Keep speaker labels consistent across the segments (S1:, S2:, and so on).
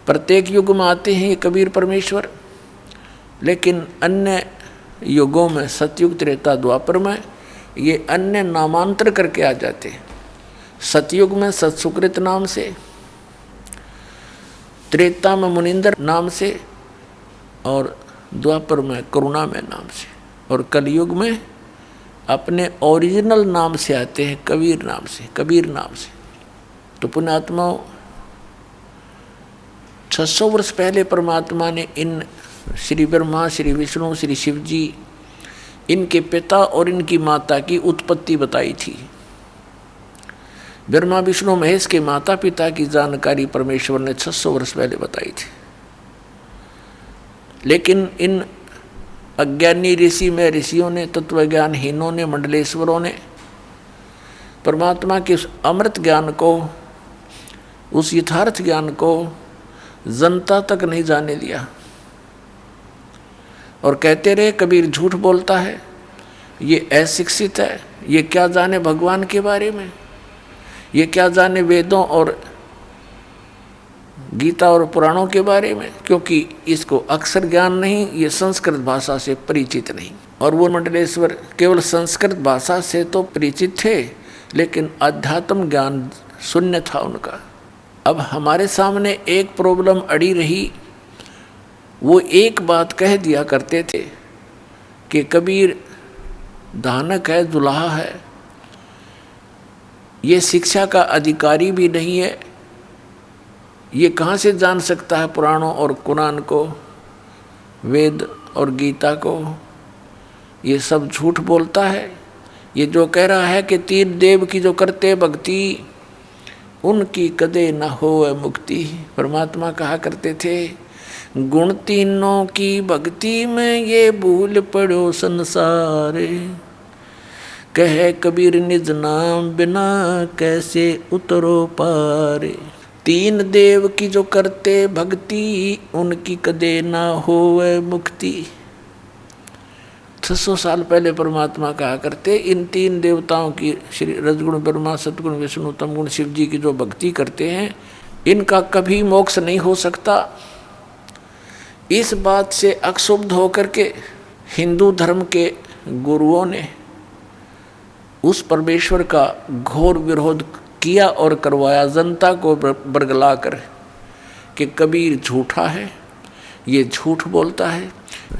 S1: प्रत्येक युग में आते हैं ये कबीर परमेश्वर, लेकिन अन्य युगों में सतयुग त्रेता द्वापर में ये अन्य नामांतर करके आ जाते हैं। सतयुग में सत्सुकृत नाम से, त्रेता में मुनिंदर नाम से, और द्वापर में करुणामय नाम से, और कलयुग में अपने ओरिजिनल नाम से आते हैं, कबीर नाम से, कबीर नाम से। तो पुण्यात्माओं, 600 वर्ष पहले परमात्मा ने इन श्री ब्रह्मा, श्री विष्णु, श्री शिव जी, इनके पिता और इनकी माता की उत्पत्ति बताई थी। ब्रह्मा विष्णु महेश के माता पिता की जानकारी परमेश्वर ने 600 वर्ष पहले बताई थी। लेकिन इन अज्ञानी ऋषि में ऋषियों ने, तत्वज्ञानहीनों ने, मंडलेश्वरों ने परमात्मा के उस अमृत ज्ञान को, उस यथार्थ ज्ञान को जनता तक नहीं जाने दिया और कहते रहे कबीर झूठ बोलता है, ये अशिक्षित है, ये क्या जाने भगवान के बारे में, ये क्या जाने वेदों और गीता और पुराणों के बारे में, क्योंकि इसको अक्षर ज्ञान नहीं, ये संस्कृत भाषा से परिचित नहीं। और वो मंडलेश्वर केवल संस्कृत भाषा से तो परिचित थे, लेकिन अध्यात्म ज्ञान शून्य था उनका। अब हमारे सामने एक प्रॉब्लम अड़ी रही, वो एक बात कह दिया करते थे कि कबीर दानक है, दुल्हा है, ये शिक्षा का अधिकारी भी नहीं है, ये कहाँ से जान सकता है पुराणों और कुरान को, वेद और गीता को, ये सब झूठ बोलता है। ये जो कह रहा है कि तीन देव की जो करते भक्ति, उनकी कदे न हो मुक्ति। परमात्मा कहा करते थे, गुण तीनों की भक्ति में ये भूल पड़ो संसार, कहे कबीर निज नाम बिना कैसे उतरो पार। तीन देव की जो करते भक्ति, उनकी कदे ना होवे मुक्ति। 600 साल पहले परमात्मा कहा करते, इन तीन देवताओं की, श्री रजगुण ब्रह्मा, सतगुण विष्णु, तमगुण शिव जी की जो भक्ति करते हैं, इनका कभी मोक्ष नहीं हो सकता। इस बात से अक्षुब्ध होकर के हिंदू धर्म के गुरुओं ने उस परमेश्वर का घोर विरोध किया और करवाया, जनता को बरगला कर कि कबीर झूठा है, ये झूठ बोलता है।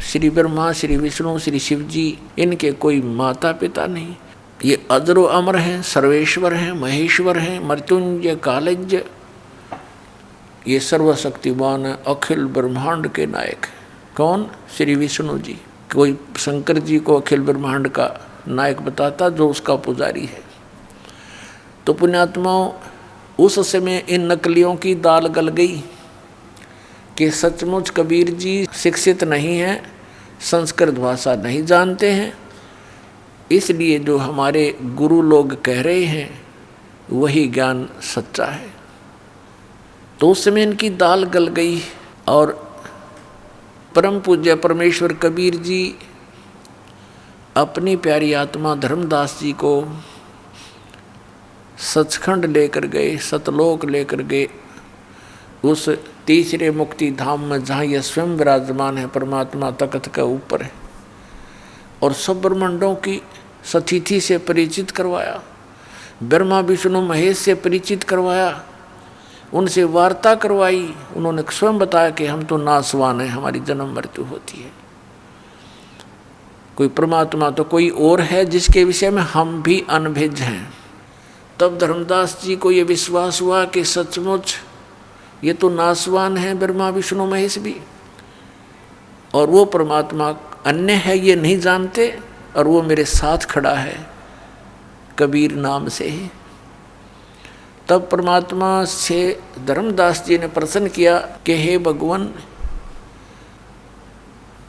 S1: श्री ब्रह्मा, श्री विष्णु, श्री शिव जी, इनके कोई माता पिता नहीं, ये अजरो अमर हैं, सर्वेश्वर हैं, महेश्वर हैं, मृत्युंजय कालज्ञ, ये सर्वशक्तिमान है, अखिल ब्रह्मांड के नायक। कौन? श्री विष्णु जी। कोई शंकर जी को अखिल ब्रह्मांड का नायक बताता, जो उसका पुजारी है। तो पुण्यात्माओं, उस समय इन नकलियों की दाल गल गई कि सचमुच कबीर जी शिक्षित नहीं हैं, संस्कृत भाषा नहीं जानते हैं, इसलिए जो हमारे गुरु लोग कह रहे हैं वही ज्ञान सच्चा है। तो उस समय इनकी दाल गल गई और परम पूज्य परमेश्वर कबीर जी अपनी प्यारी आत्मा धर्मदास जी को सचखंड लेकर गए, सतलोक लेकर गए, उस तीसरे मुक्ति धाम में जहाँ यह स्वयं विराजमान है, परमात्मा तख्त के ऊपर है, और सब ब्रह्मांडों की सतिथि से परिचित करवाया, ब्रह्मा विष्णु महेश से परिचित करवाया, उनसे वार्ता करवाई। उन्होंने स्वयं बताया कि हम तो नासवान हैं, हमारी जन्म मृत्यु होती है, कोई परमात्मा तो कोई और है जिसके विषय में हम भी अनभिज्ञ हैं। तब धर्मदास जी को ये विश्वास हुआ कि सचमुच ये तो नासवान है ब्रह्मा विष्णु महेश भी, और वो परमात्मा अन्य है ये नहीं जानते, और वो मेरे साथ खड़ा है कबीर नाम से ही। तब परमात्मा से धर्मदास जी ने प्रश्न किया कि हे भगवान,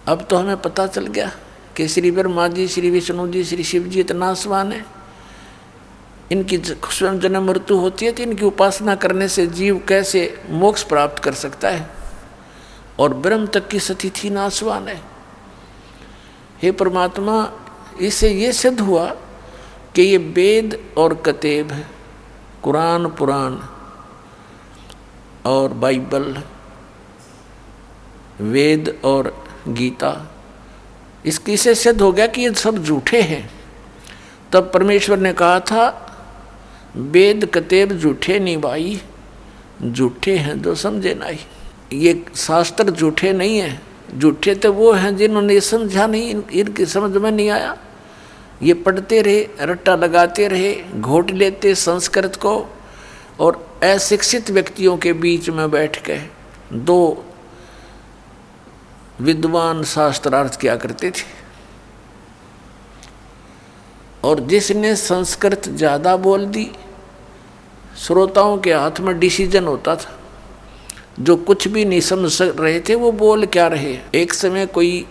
S1: अब तो हमें पता चल गया कि श्री ब्रह्मा जी, श्री विष्णु जी, श्री शिव जी इतना नासवान है, इनकी स्वयं जन्म मृत्यु होती है, तो इनकी उपासना करने से जीव कैसे मोक्ष प्राप्त कर सकता है, और ब्रह्म तक की स्थिति नासवान है। हे परमात्मा, इससे ये सिद्ध हुआ कि ये वेद और कतेब, कुरान पुराण और बाइबल वेद और गीता, इसकी से सिद्ध हो गया कि ये सब झूठे हैं। तब परमेश्वर ने कहा था वेद कतेब झूठे नहीं भाई, झूठे हैं जो समझे नहीं। ये शास्त्र झूठे नहीं हैं, झूठे तो वो हैं जिन्होंने समझा नहीं, इनकी समझ में नहीं आया। ये पढ़ते रहे, रट्टा लगाते रहे, घोट लेते संस्कृत को, और अशिक्षित व्यक्तियों के बीच में बैठ के दो विद्वान शास्त्रार्थ किया करते थे। और जिसने संस्कृत ज़्यादा बोल दी, श्रोताओं के हाथ में डिसीजन होता था। जो कुछ भी नहीं समझ रहे थे वो बोल क्या रहे। एक समय कोई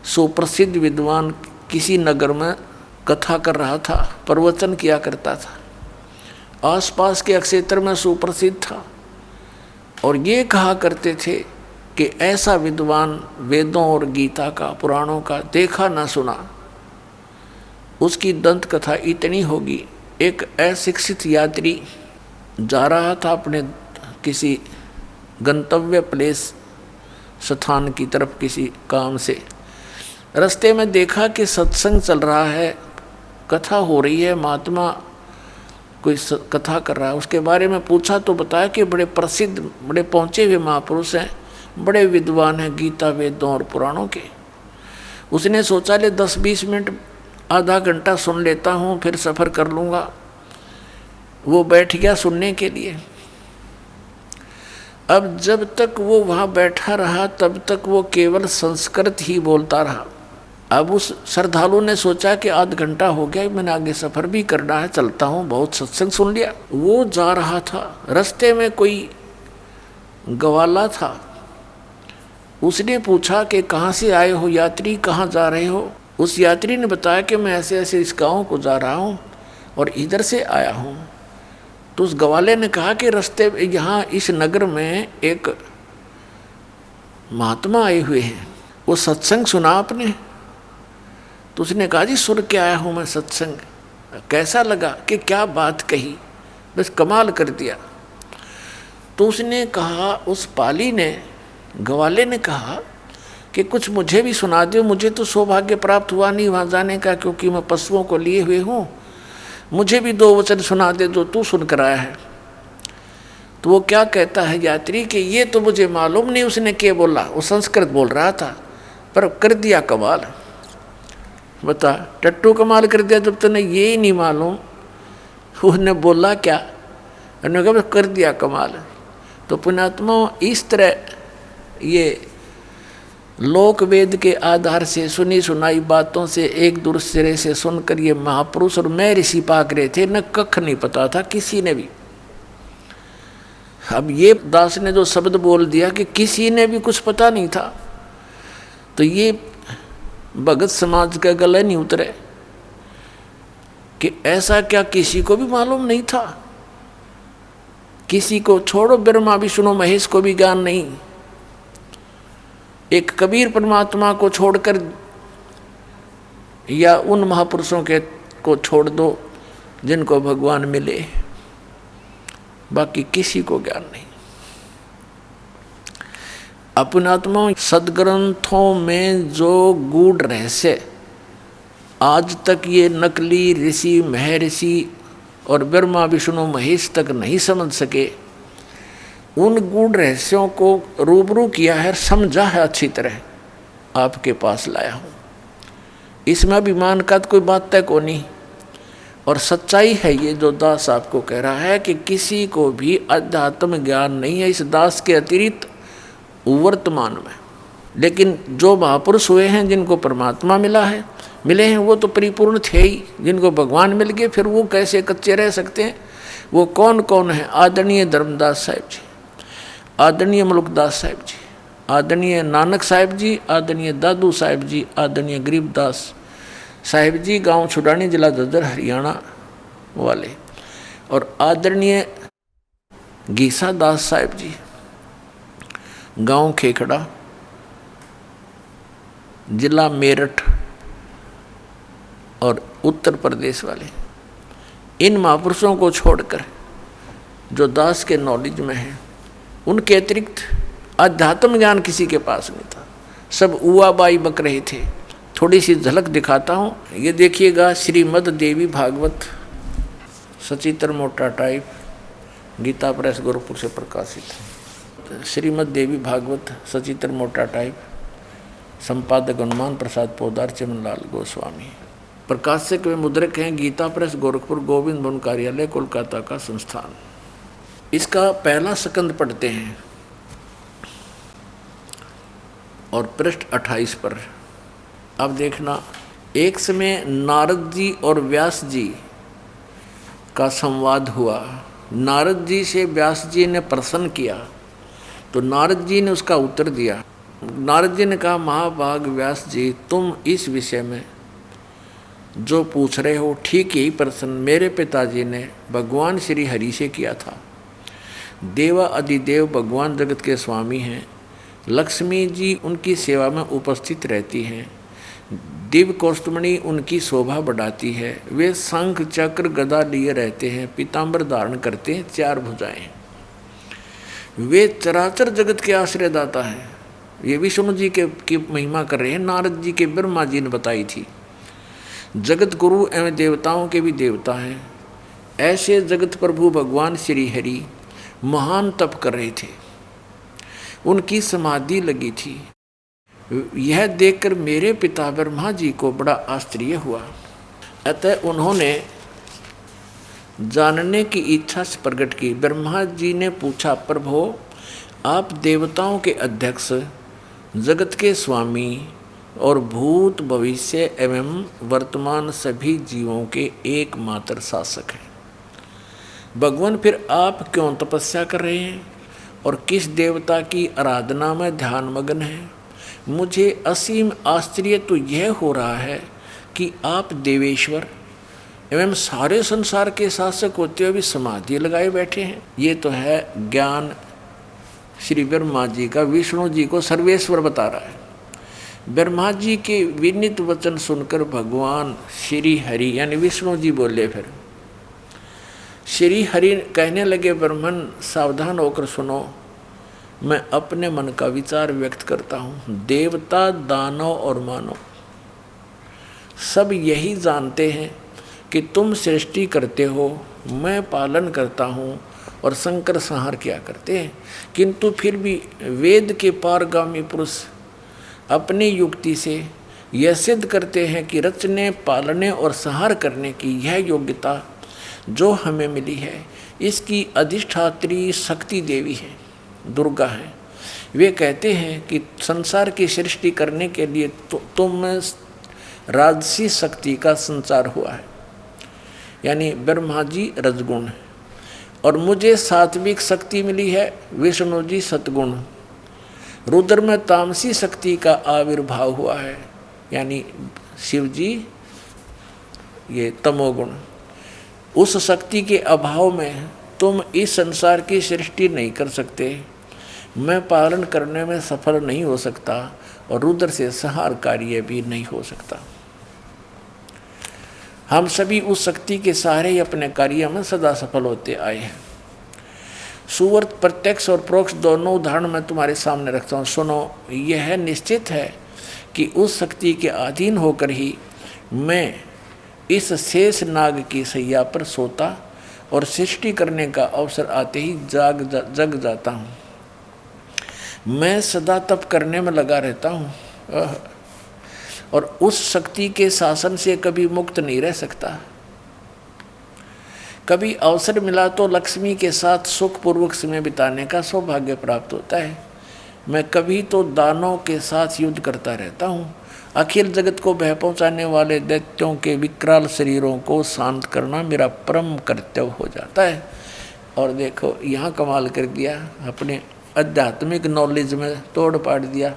S1: सुप्रसिद्ध विद्वान किसी नगर में कथा कर रहा था, प्रवचन किया करता था, आसपास के क्षेत्र में सुप्रसिद्ध था, और ये कहा करते थे कि ऐसा विद्वान वेदों और गीता का, पुराणों का देखा ना सुना, उसकी दंत कथा इतनी होगी। एक अशिक्षित यात्री जा रहा था अपने किसी गंतव्य प्लेस स्थान की तरफ किसी काम से, रास्ते में देखा कि सत्संग चल रहा है, कथा हो रही है, महात्मा कोई कथा कर रहा है। उसके बारे में पूछा तो बताया कि बड़े प्रसिद्ध, बड़े पहुँचे हुए महापुरुष हैं, बड़े विद्वान हैं गीता वेदों और पुराणों के। उसने सोचा ले 10-20 मिनट आधा घंटा सुन लेता हूँ, फिर सफ़र कर लूँगा। वो बैठ गया सुनने के लिए। अब जब तक वो वहाँ बैठा रहा तब तक वो केवल संस्कृत ही बोलता रहा। अब उस श्रद्धालु ने सोचा कि आध घंटा हो गया, मैंने आगे सफ़र भी करना है, चलता हूँ, बहुत सत्संग सुन लिया। वो जा रहा था, रास्ते में कोई ग्वाला था। उसने पूछा कि कहाँ से आए हो यात्री, कहाँ जा रहे हो? उस यात्री ने बताया कि मैं ऐसे ऐसे इस गाँव को जा रहा हूँ और इधर से आया हूँ। तो उस ग्वाले ने कहा कि रास्ते यहाँ इस नगर में एक महात्मा आए हुए हैं, वो सत्संग सुना आपने? तो उसने कहा जी सुन के आया हूँ मैं सत्संग। कैसा लगा? कि क्या बात कही, बस कमाल कर दिया। तो उसने कहा, उस पाली ने, ग्वाले ने कहा कि कुछ मुझे भी सुना दो, मुझे तो सौभाग्य प्राप्त हुआ नहीं वहाँ जाने का, क्योंकि मैं पशुओं को लिए हुए हूँ, मुझे भी 2 वचन सुना दे जो तू सुन कर आया है। तो वो क्या कहता है यात्री कि ये तो मुझे मालूम नहीं उसने क्या बोला, वो संस्कृत बोल रहा था पर कर दिया कमाल। बता, टट्टू कमाल कर दिया जब तूने ये ही नहीं मालूम उसने बोला क्या, उन्होंने कहा कर दिया कमाल। तो पुण्यात्मा, इस तरह ये लोक वेद के आधार से सुनी सुनाई बातों से एक दूसरे से सुनकर ये महापुरुष और मैं ऋषि पाक रहे थे, न कख नहीं पता था किसी ने भी। अब ये दास ने जो शब्द बोल दिया कि किसी ने भी कुछ पता नहीं था, तो ये भगत समाज का गले नहीं उतरे कि ऐसा क्या किसी को भी मालूम नहीं था? किसी को छोड़ो, ब्रह्मा विष्णु महेश को भी ज्ञान नहीं। एक कबीर परमात्मा को छोड़कर या उन महापुरुषों के को छोड़ दो जिनको भगवान मिले, बाकी किसी को ज्ञान नहीं। अपनात्मा, सदग्रंथों में जो गूढ़ रहस्य आज तक ये नकली ऋषि महर्षि और ब्रह्मा विष्णु महेश तक नहीं समझ सके, उन गूढ़ रहस्यों को रूबरू किया है, समझा है, अच्छी तरह आपके पास लाया हूँ। इसमें अभिमान का तो कोई बात तय को नहीं, और सच्चाई है ये जो दास आपको कह रहा है कि किसी को भी अध्यात्म ज्ञान नहीं है इस दास के अतिरिक्त वर्तमान में। लेकिन जो महापुरुष हुए हैं, जिनको परमात्मा मिले हैं, वो तो परिपूर्ण थे ही। जिनको भगवान मिल गए फिर वो कैसे कच्चे रह सकते हैं? वो कौन कौन है? आदरणीय धर्मदास साहिब जी, आदरणीय मुल्कदास साहिब जी, आदरणीय नानक साहिब जी, आदरणीय दादू साहिब जी, आदरणीय गरीबदास साहिब जी, गांव छुड़ानी, जिला झज्जर, हरियाणा वाले, और आदरणीय गीसा दास साहिब जी, गांव खेखड़ा, जिला मेरठ और उत्तर प्रदेश वाले। इन महापुरुषों को छोड़कर जो दास के नॉलेज में है, उनके अतिरिक्त अध्यात्म ज्ञान किसी के पास नहीं था, सब उआ बाई बक रहे थे। थोड़ी सी झलक दिखाता हूँ, ये देखिएगा श्रीमद् देवी भागवत सचित्र मोटा टाइप, गीता प्रेस गोरखपुर से प्रकाशित। श्रीमद् देवी भागवत सचित्र मोटा टाइप, संपादक हनुमान प्रसाद पोदार, चिमनलाल गोस्वामी। प्रकाशक व मुद्रक हैं गीता प्रेस गोरखपुर, गोविंद भवन कार्यालय कोलकाता का संस्थान। इसका पहला स्कंद पढ़ते हैं और पृष्ठ 28 पर। अब देखना, एक समय नारद जी और व्यास जी का संवाद हुआ। नारद जी से व्यास जी ने प्रश्न किया तो नारद जी ने उसका उत्तर दिया। नारद जी ने कहा, महाभाग व्यास जी, तुम इस विषय में जो पूछ रहे हो ठीक यही प्रश्न मेरे पिताजी ने भगवान श्री हरि से किया था। देवा अधिदेव भगवान जगत के स्वामी हैं, लक्ष्मी जी उनकी सेवा में उपस्थित रहती हैं, दिव्य कौस्तुमणि उनकी शोभा बढ़ाती है, वे शंख चक्र गदा लिए रहते हैं, पीताम्बर धारण करते हैं, 4 भुजाएं, वे चराचर जगत के आश्रयदाता हैं। ये विष्णु जी की महिमा कर रहे हैं, नारद जी के ब्रह्मा जी ने बताई थी। जगत गुरु एवं देवताओं के भी देवता हैं। ऐसे जगत प्रभु भगवान श्री हरि महान तप कर रहे थे, उनकी समाधि लगी थी। यह देखकर मेरे पिता ब्रह्मा जी को बड़ा आश्चर्य हुआ। अतः उन्होंने जानने की इच्छा से प्रकट की। ब्रह्मा जी ने पूछा, प्रभो, आप देवताओं के अध्यक्ष, जगत के स्वामी और भूत भविष्य एवं वर्तमान सभी जीवों के एकमात्र शासक हैं। भगवान, फिर आप क्यों तपस्या कर रहे हैं और किस देवता की आराधना में ध्यान मग्न हैं? मुझे असीम आश्चर्य तो यह हो रहा है कि आप देवेश्वर एवं सारे संसार के शासक होते हुए भी समाधि लगाए बैठे हैं। ये तो है ज्ञान श्री ब्रह्मा जी का विष्णु जी को सर्वेश्वर बता रहा है। ब्रह्मा जी के विनीत वचन सुनकर भगवान श्री हरि यानी विष्णु जी बोले। फिर श्री हरि कहने लगे, ब्रह्मन सावधान होकर सुनो, मैं अपने मन का विचार व्यक्त करता हूँ। देवता, दानव और मानव सब यही जानते हैं कि तुम सृष्टि करते हो, मैं पालन करता हूँ और संकर संहार किया करते हैं, किंतु फिर भी वेद के पारगामी पुरुष अपनी युक्ति से यह सिद्ध करते हैं कि रचने, पालने और संहार करने की यह योग्यता जो हमें मिली है, इसकी अधिष्ठात्री शक्ति देवी है, दुर्गा है। वे कहते हैं कि संसार की सृष्टि करने के लिए तुम राजसी शक्ति का संचार हुआ है, यानी ब्रह्मा जी रजगुण और मुझे सात्विक शक्ति मिली है, विष्णु जी सतगुण। रुद्र में तामसी शक्ति का आविर्भाव हुआ है, यानी शिव जी ये तमोगुण। उस शक्ति के अभाव में तुम इस संसार की सृष्टि नहीं कर सकते, मैं पालन करने में सफल नहीं हो सकता और रुद्र से संहार कार्य भी नहीं हो सकता। हम सभी उस शक्ति के सहारे ही अपने कार्य में सदा सफल होते आए हैं। सुवर्त प्रत्यक्ष और प्रोक्ष दोनों उदाहरण मैं तुम्हारे सामने रखता हूँ, सुनो। यह निश्चित है कि उस शक्ति के अधीन होकर ही मैं इस शेष नाग की सैया पर सोता और सृष्टि करने का अवसर आते ही जग जाता हूँ। मैं सदा तप करने में लगा रहता हूँ और उस शक्ति के शासन से कभी मुक्त नहीं रह सकता। कभी अवसर मिला तो लक्ष्मी के साथ सुखपूर्वक समय बिताने का सौभाग्य प्राप्त होता है। मैं कभी तो दानों के साथ युद्ध करता रहता हूँ। अखिल जगत को भय पहुँचाने वाले दैत्यों के विकराल शरीरों को शांत करना मेरा परम कर्तव्य हो जाता है। और देखो यहाँ कमाल कर दिया, अपने आध्यात्मिक नॉलेज में तोड़ पाड़ दिया।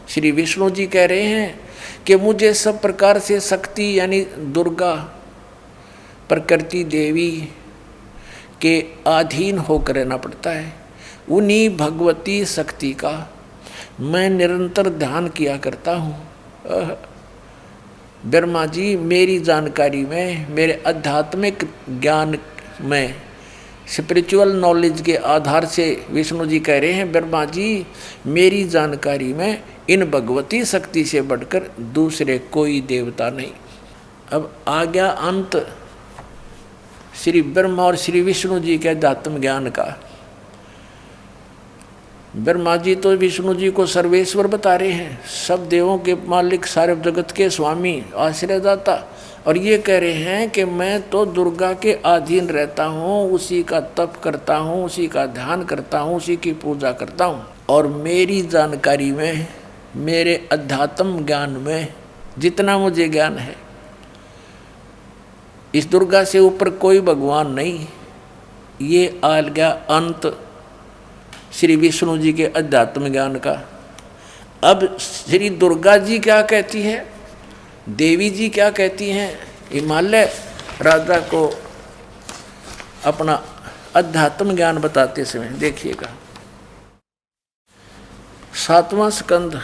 S1: श्री विष्णु जी कह रहे हैं कि मुझे सब प्रकार से शक्ति यानी दुर्गा प्रकृति देवी के अधीन होकर रहना पड़ता है। उन्हीं भगवती शक्ति का मैं निरंतर ध्यान किया करता हूँ। ब्रह्मा जी मेरी जानकारी में, मेरे आध्यात्मिक ज्ञान में स्पिरिचुअल नॉलेज के आधार से विष्णु जी कह रहे हैं, ब्रह्मा जी मेरी जानकारी में इन भगवती शक्ति से बढ़कर दूसरे कोई देवता नहीं। अब आ गया अंत श्री ब्रह्मा और श्री विष्णु जी के अध्यात्म ज्ञान का। ब्रह्मा जी तो विष्णु जी को सर्वेश्वर बता रहे हैं, सब देवों के मालिक, सारे जगत के स्वामी, आश्रयदाता, और ये कह रहे हैं कि मैं तो दुर्गा के अधीन रहता हूँ, उसी का तप करता हूँ, उसी का ध्यान करता हूँ, उसी की पूजा करता हूँ, और मेरी जानकारी में, मेरे अध्यात्म ज्ञान में जितना मुझे ज्ञान है, इस दुर्गा से ऊपर कोई भगवान नहीं। ये आ गया अंत श्री विष्णु जी के अध्यात्म ज्ञान का। अब श्री दुर्गा जी क्या कहती है, देवी जी क्या कहती हैं, हिमालय राजा को अपना अध्यात्म ज्ञान बताते समय देखिएगा। 7वां स्कंद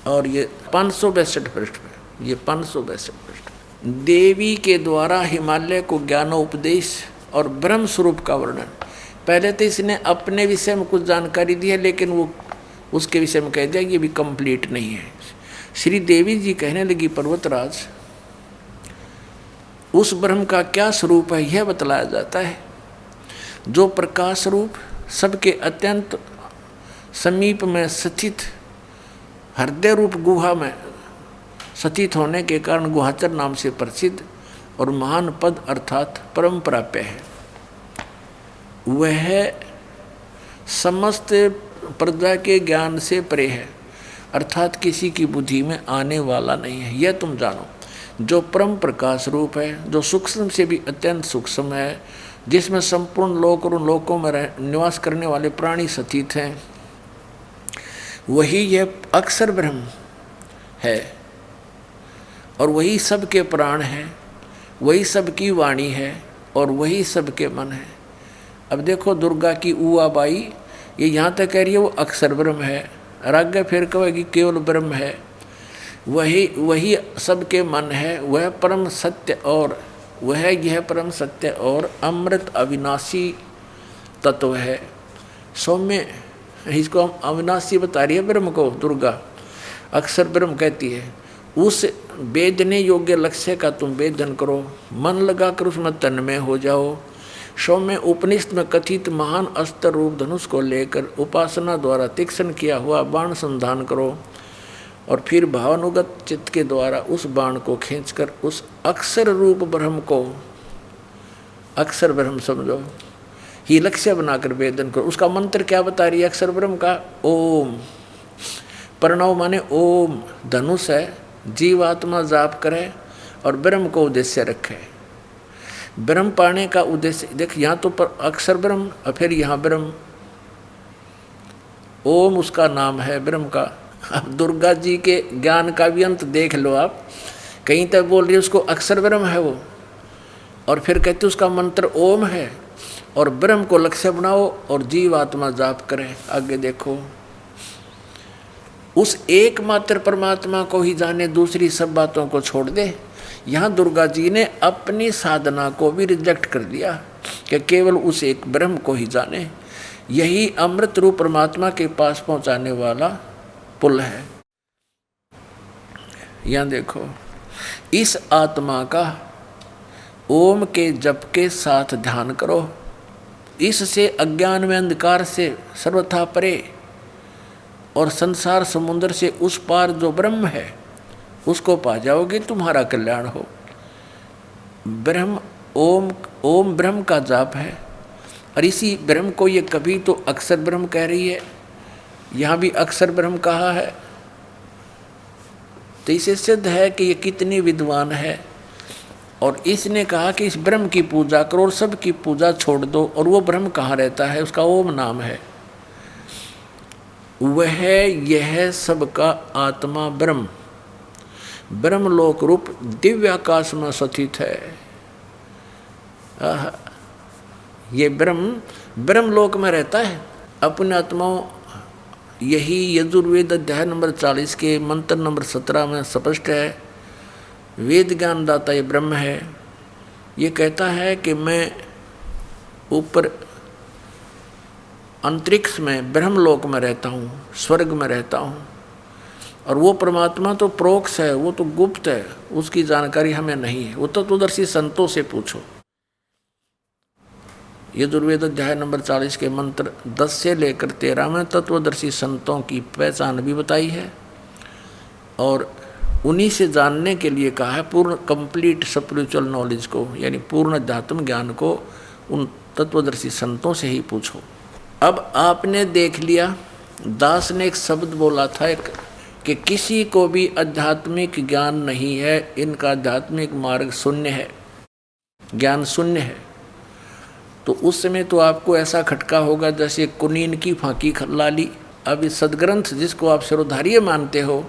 S1: और ये 562 पृष्ठ पे, ये 562 पृष्ठ। देवी के द्वारा हिमालय को ज्ञानोपदेश और ब्रह्म स्वरूप का वर्णन। पहले तो इसने अपने विषय में कुछ जानकारी दी है, लेकिन वो उसके विषय में कह दिया ये भी कंप्लीट नहीं है। श्री देवी जी कहने लगी, पर्वतराज उस ब्रह्म का क्या स्वरूप है यह बतलाया जाता है, जो प्रकाश रूप सबके अत्यंत समीप में स्थित हृदय रूप गुहा में स्थित होने के कारण गुहाचर नाम से प्रसिद्ध और महान पद अर्थात परम प्राप्य है। वह समस्त प्रजा के ज्ञान से परे है, अर्थात किसी की बुद्धि में आने वाला नहीं है, यह तुम जानो। जो परम प्रकाश रूप है, जो सूक्ष्म से भी अत्यंत सूक्ष्म है, जिसमें संपूर्ण लोक और उन लोकों में निवास करने वाले प्राणी स्थित हैं, वही यह अक्षर ब्रह्म है, और वही सबके प्राण है, वही सबकी वाणी है, और वही सबके मन है। अब देखो दुर्गा की ऊआ बाई ये यहाँ तक कह रही है वो अक्षर ब्रह्म है, और आगे फिर कहेगी केवल ब्रह्म है, वही सबके मन है, वह परम सत्य, और वह यह परम सत्य और अमृत अविनाशी तत्व है। सौम्य इसको हम अविनाशी बता रही है ब्रह्म को दुर्गा, अक्षर ब्रह्म कहती है। उस वेदने योग्य लक्ष्य का तुम वेदन करो, मन लगाकर उसमें तन्मय हो जाओ। सौम्य उपनिषद में कथित महान अस्त्र रूप धनुष को लेकर उपासना द्वारा तीक्ष्ण किया हुआ बाण संधान करो, और फिर भावानुगत चित्त के द्वारा उस बाण को खींचकर उस अक्षर रूप ब्रह्म को अक्षर ब्रह्म समझो, ही लक्ष्य बनाकर वेदन करो। उसका मंत्र क्या बता रही है अक्षर ब्रह्म का? ओम। प्रणव माने ओम, धनुष है, जीवात्मा जाप करे और ब्रह्म को उद्देश्य रखे। ब्रह्म पाने का उद्देश्य देख, यहाँ तो पर अक्षर ब्रह्म और फिर यहाँ ब्रह्म, ओम उसका नाम है ब्रह्म का। अब दुर्गा जी के ज्ञान का भी अंत देख लो आप, कहीं तक बोल रही है उसको अक्षर ब्रह्म है वो, और फिर कहते उसका मंत्र ओम है, और ब्रह्म को लक्ष्य बनाओ और जीव आत्मा जाप करें। आगे देखो, उस एकमात्र परमात्मा को ही जाने, दूसरी सब बातों को छोड़ दे। यहाँ दुर्गा जी ने अपनी साधना को भी रिजेक्ट कर दिया कि केवल उस एक ब्रह्म को ही जाने, यही अमृत रूप परमात्मा के पास पहुँचाने वाला पुल है। यहाँ देखो, इस आत्मा का ओम के जप के साथ ध्यान करो, इससे अज्ञान में अंधकार से सर्वथा परे और संसार समुद्र से उस पार जो ब्रह्म है उसको पा जाओगे, तुम्हारा कल्याण हो। ब्रह्म ओम, ओम ब्रह्म का जाप है, और इसी ब्रह्म को ये कभी तो अक्षर ब्रह्म कह रही है, यहाँ भी अक्षर ब्रह्म कहा है, तो इसे सिद्ध है कि ये कितनी विद्वान है। और इसने कहा कि इस ब्रह्म की पूजा करो और सब की पूजा छोड़ दो, और वो ब्रह्म कहाँ रहता है? उसका ओम नाम है। वह यह सबका आत्मा ब्रह्म ब्रह्मलोक रूप दिव्य आकाश में स्थित है। ये ब्रह्मलोक में रहता है अपने आत्माओं। यही यजुर्वेद अध्याय नंबर 40 के मंत्र नंबर 17 में स्पष्ट है। वेद ज्ञानदाता ये ब्रह्म है। ये कहता है कि मैं ऊपर अंतरिक्ष में ब्रह्मलोक में रहता हूँ, स्वर्ग में रहता हूँ, और वो परमात्मा तो प्रोक्ष है, वो तो गुप्त है, उसकी जानकारी हमें नहीं है। वो तत्वदर्शी संतों से पूछो। यजुर्वेद अध्याय नंबर 40 के मंत्र 10 से लेकर 13 में तत्वदर्शी संतों की पहचान भी बताई है, और उन्हीं से जानने के लिए कहा है पूर्ण कंप्लीट स्पिरिचुअल नॉलेज को, यानी पूर्ण अध्यात्म ज्ञान को उन तत्वदर्शी संतों से ही पूछो। अब आपने देख लिया, दास ने एक शब्द बोला था कि किसी को भी आध्यात्मिक ज्ञान नहीं है, इनका आध्यात्मिक मार्ग शून्य है, ज्ञान शून्य है। तो उस समय तो आपको ऐसा खटका होगा जैसे कुनीन की फांकी लाली। अब इस सदग्रंथ जिसको आप सिरोधार्य मानते हो,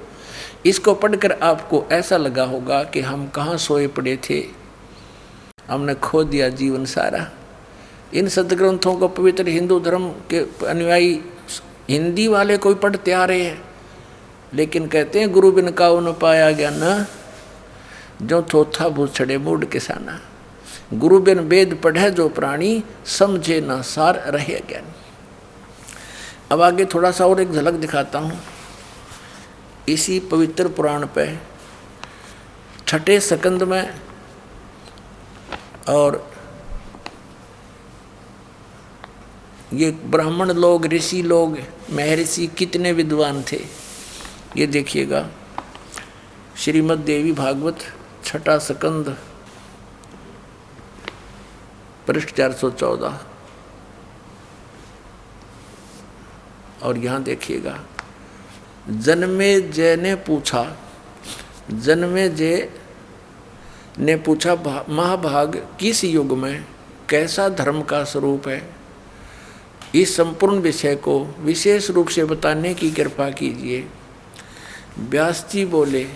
S1: इसको पढ़कर आपको ऐसा लगा होगा कि हम कहाँ सोए पड़े थे, हमने खो दिया जीवन सारा। इन सदग्रंथों को पवित्र हिंदू धर्म के अनुयायी हिंदी वाले कोई पढ़ते आ रहे हैं, लेकिन कहते हैं गुरु बिन काऊ न पाया ज्ञान, जो थोथा भूछड़े मूड किसाना। गुरु बिन वेद पढ़े जो प्राणी, समझे न सार रहे ज्ञान। अब आगे थोड़ा सा और एक झलक दिखाता हूँ इसी पवित्र पुराण पे, छठे स्कंद में। और ये ब्राह्मण लोग, ऋषि लोग, महर्षि कितने विद्वान थे, ये देखिएगा। श्रीमद् देवी भागवत छठा स्कंद पृष्ठ 414। और यहाँ देखिएगा, जन्मेजय ने पूछा, जन्मेजय ने पूछा महाभाग किस युग में कैसा धर्म का स्वरूप है, इस संपूर्ण विषय को विशेष रूप से बताने की कृपा कीजिए। व्यास जी बोले,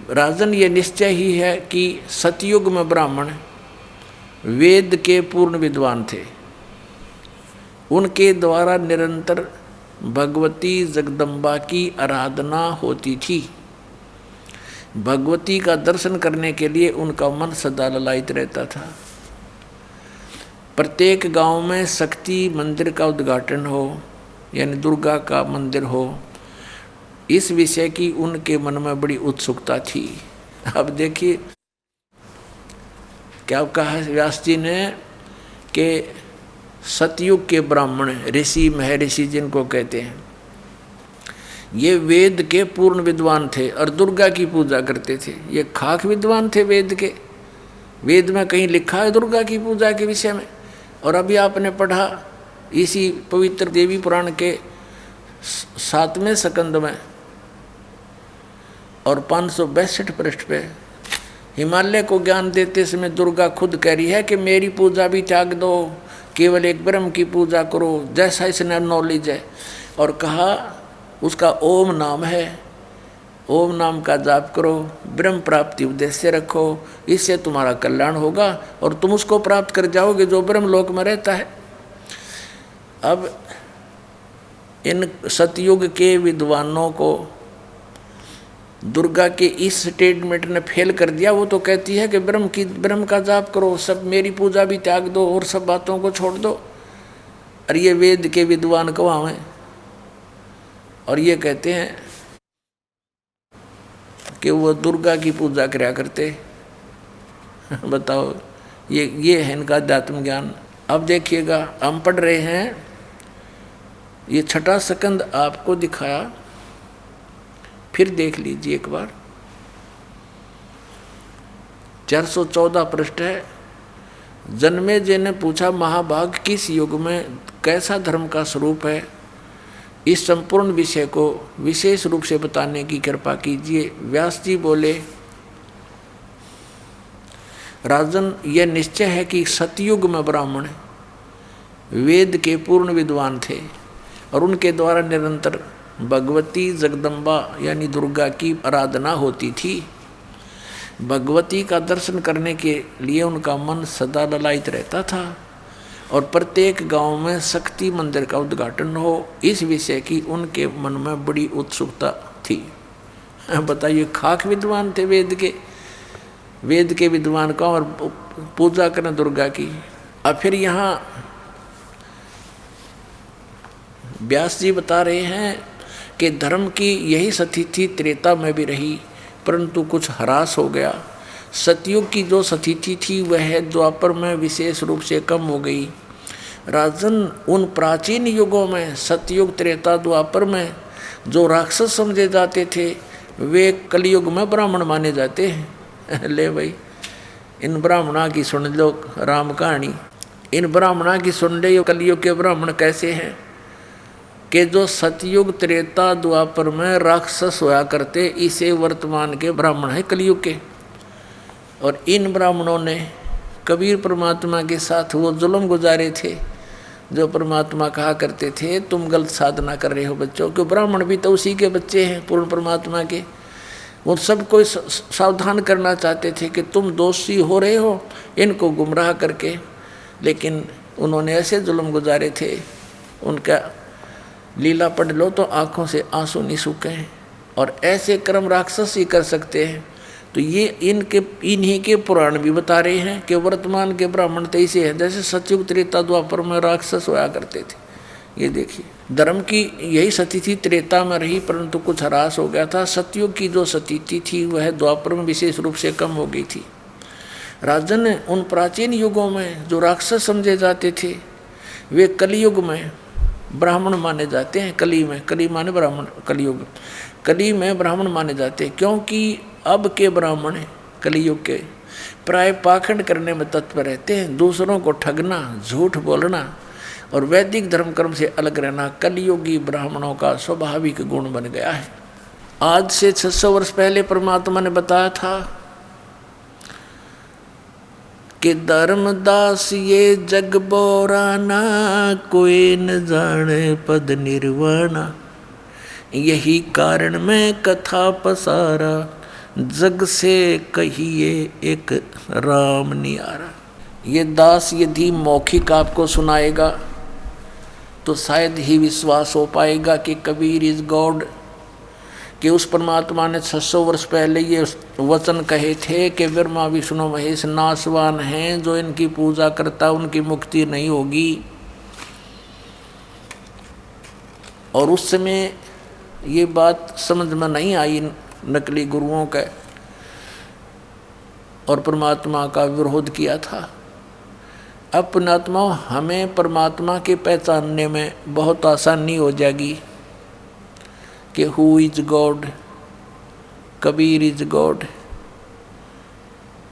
S1: राजन ये निश्चय ही है कि सतयुग में ब्राह्मण वेद के पूर्ण विद्वान थे, उनके द्वारा निरंतर भगवती जगदम्बा की आराधना होती थी। भगवती का दर्शन करने के लिए उनका मन सदा ललायित रहता था। प्रत्येक गांव में शक्ति मंदिर का उद्घाटन हो, यानी दुर्गा का मंदिर हो, इस विषय की उनके मन में बड़ी उत्सुकता थी। अब देखिए क्या कहा है व्यास जी ने कि सतयुग के ब्राह्मण, ऋषि महर्षि जिनको कहते हैं, ये वेद के पूर्ण विद्वान थे और दुर्गा की पूजा करते थे। ये खाक विद्वान थे वेद के। वेद में कहीं लिखा है दुर्गा की पूजा के विषय में? और अभी आपने पढ़ा इसी पवित्र देवी पुराण के 7वें स्कंद में और 562 पृष्ठ पे हिमालय को ज्ञान देते समय दुर्गा खुद कह रही है कि मेरी पूजा भी त्याग दो, केवल एक ब्रह्म की पूजा करो, जैसा इसने नॉलेज है। और कहा उसका ओम नाम है, ओम नाम का जाप करो, ब्रह्म प्राप्ति उद्देश्य रखो, इससे तुम्हारा कल्याण होगा और तुम उसको प्राप्त कर जाओगे जो ब्रह्म लोक में रहता है। अब इन सतयुग के विद्वानों को दुर्गा के इस स्टेटमेंट ने फेल कर दिया। वो तो कहती है कि ब्रह्म का जाप करो, सब मेरी पूजा भी त्याग दो और सब बातों को छोड़ दो। और ये वेद के विद्वान कहाँ हैं? और ये कहते हैं कि वो दुर्गा की पूजा कराया करते। बताओ, ये है इनका अध्यात्म ज्ञान। अब देखिएगा, हम पढ़ रहे हैं, ये छठा स्कंद आपको दिखाया, फिर देख लीजिए एक बार। 414 पृष्ठ है। जन्मेजय ने पूछा महाभाग किस युग में कैसा धर्म का स्वरूप है, इस संपूर्ण विषय को विशेष रूप से बताने की कृपा कीजिए। व्यास जी बोले, राजन यह निश्चय है कि सतयुग में ब्राह्मण वेद के पूर्ण विद्वान थे और उनके द्वारा निरंतर भगवती जगदम्बा यानी दुर्गा की आराधना होती थी। भगवती का दर्शन करने के लिए उनका मन सदा ललायित रहता था और प्रत्येक गांव में शक्ति मंदिर का उद्घाटन हो, इस विषय की उनके मन में बड़ी उत्सुकता थी। बताइए, खाक विद्वान थे वेद के विद्वान का, और पूजा करें दुर्गा की। अब फिर यहाँ व्यास जी बता रहे हैं कि धर्म की यही स्थिति त्रेता में भी रही, परंतु कुछ ह्रास हो गया। सतयुग की जो स्थिति थी वह द्वापर में विशेष रूप से कम हो गई। राजन, उन प्राचीन युगों में सतयुग, त्रेता, द्वापर में जो राक्षस समझे जाते थे वे कलयुग में ब्राह्मण माने जाते हैं। ले भाई, इन ब्राह्मणा की सुन लो राम कहानी। इन ब्राह्मणा की सुन ले, कलयुग के ब्राह्मण कैसे हैं कि जो सतयुग, त्रेता, द्वापर में राक्षस हुआ करते, इसे वर्तमान के ब्राह्मण हैं कलयुग के। और इन ब्राह्मणों ने कबीर परमात्मा के साथ वो जुल्म गुजारे थे, जो परमात्मा कहा करते थे तुम गलत साधना कर रहे हो बच्चों, क्यों ब्राह्मण भी तो उसी के बच्चे हैं पूर्ण परमात्मा के। वो सबको सावधान करना चाहते थे कि तुम दोषी हो रहे हो इनको गुमराह करके, लेकिन उन्होंने ऐसे जुल्म गुजारे थे, उनका लीला पढ़ लो तो आँखों से आंसू नहीं सूखे हैं। और ऐसे कर्म राक्षस ही कर सकते हैं। तो ये इन्हीं के पुराण भी बता रहे हैं कि वर्तमान के ब्राह्मण तो ऐसे हैं जैसे सतयुग, त्रेता, द्वापर में राक्षस होया करते थे। ये देखिए, धर्म की यही स्थिति त्रेता में रही, परंतु कुछ ह्रास हो गया था। सतयुग की जो स्थिति थी वह द्वापर में विशेष रूप से कम हो गई थी। राजन, उन प्राचीन युगों में जो राक्षस समझे जाते थे वे कलयुग में ब्राह्मण माने जाते हैं। कली माने ब्राह्मण, कलयुग, कली में ब्राह्मण माने जाते हैं, क्योंकि अब के ब्राह्मण कलयुग के प्राय पाखंड करने में तत्पर रहते हैं। दूसरों को ठगना, झूठ बोलना और वैदिक धर्म कर्म से अलग रहना कलयुगी ब्राह्मणों का स्वाभाविक गुण बन गया है। आज से 600 वर्ष पहले परमात्मा ने बताया था कि धर्मदास ये जग बोराना, कोई न जाने पद निर्वाणा। यही कारण मैं कथा पसारा, जग से कहिए एक राम नियारा। ये दास यदि मौखिक आपको सुनाएगा तो शायद ही विश्वास हो पाएगा कि कबीर इज गॉड, कि उस परमात्मा ने 600 वर्ष पहले ये वचन कहे थे कि ब्रह्मा विष्णु महेश नाशवान हैं, जो इनकी पूजा करता उनकी मुक्ति नहीं होगी। और उस समय ये बात समझ में नहीं आई नकली गुरुओं का, और परमात्मा का विरोध किया था। अब पुण्यात्मा, हमें परमात्मा के पहचानने में बहुत आसानी हो जाएगी कि who is God, Kabir is God.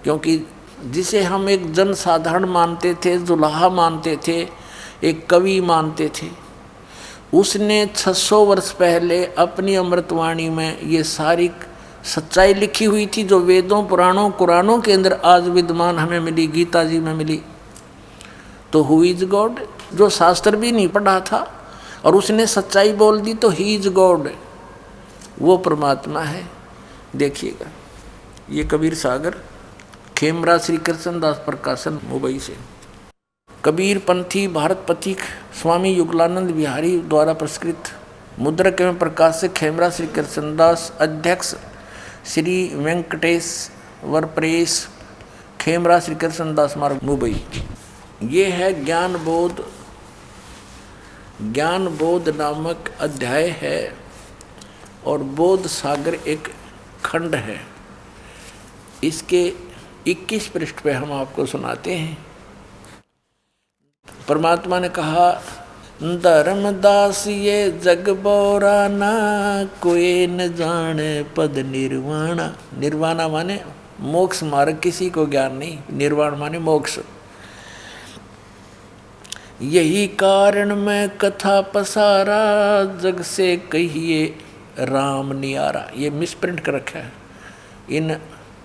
S1: क्योंकि जिसे हम एक जन साधारण मानते थे, दुल्हा मानते थे, एक कवि मानते थे, उसने 600 वर्ष पहले अपनी अमृतवाणी में ये सारी सच्चाई लिखी हुई थी, जो वेदों, पुराणों, कुरानों के अंदर आज विद्यमान हमें मिली, गीता जी में मिली। तो हु इज गॉड, जो शास्त्र भी नहीं पढ़ा था और उसने सच्चाई बोल दी, तो ही इज गॉड, वो परमात्मा है। देखिएगा, ये कबीर सागर, खेमरा श्री कृष्ण दास प्रकाशन, मुंबई से। कबीर पंथी भारत पथिक स्वामी युगलानंद बिहारी द्वारा प्रस्कृत, मुद्रक एवं प्रकाशक खेमरा श्री कृष्णदास, अध्यक्ष श्री वेंकटेश वर प्रेस, खेमरा श्री कृष्णदास मार्ग, मुंबई। ये है ज्ञान बोध नामक अध्याय है और बोध सागर एक खंड है। इसके 21 पृष्ठ पे हम आपको सुनाते हैं। परमात्मा ने कहा, धर्मदास ये जग बोराना, कोई न जाने पद निर्वाणा। निर्वाणा माने मोक्ष मार्ग, किसी को ज्ञान नहीं। निर्वाण माने मोक्ष। यही कारण मैं कथा पसारा, जग से कहिए राम नियारा। ये मिसप्रिंट कर रखा है। इन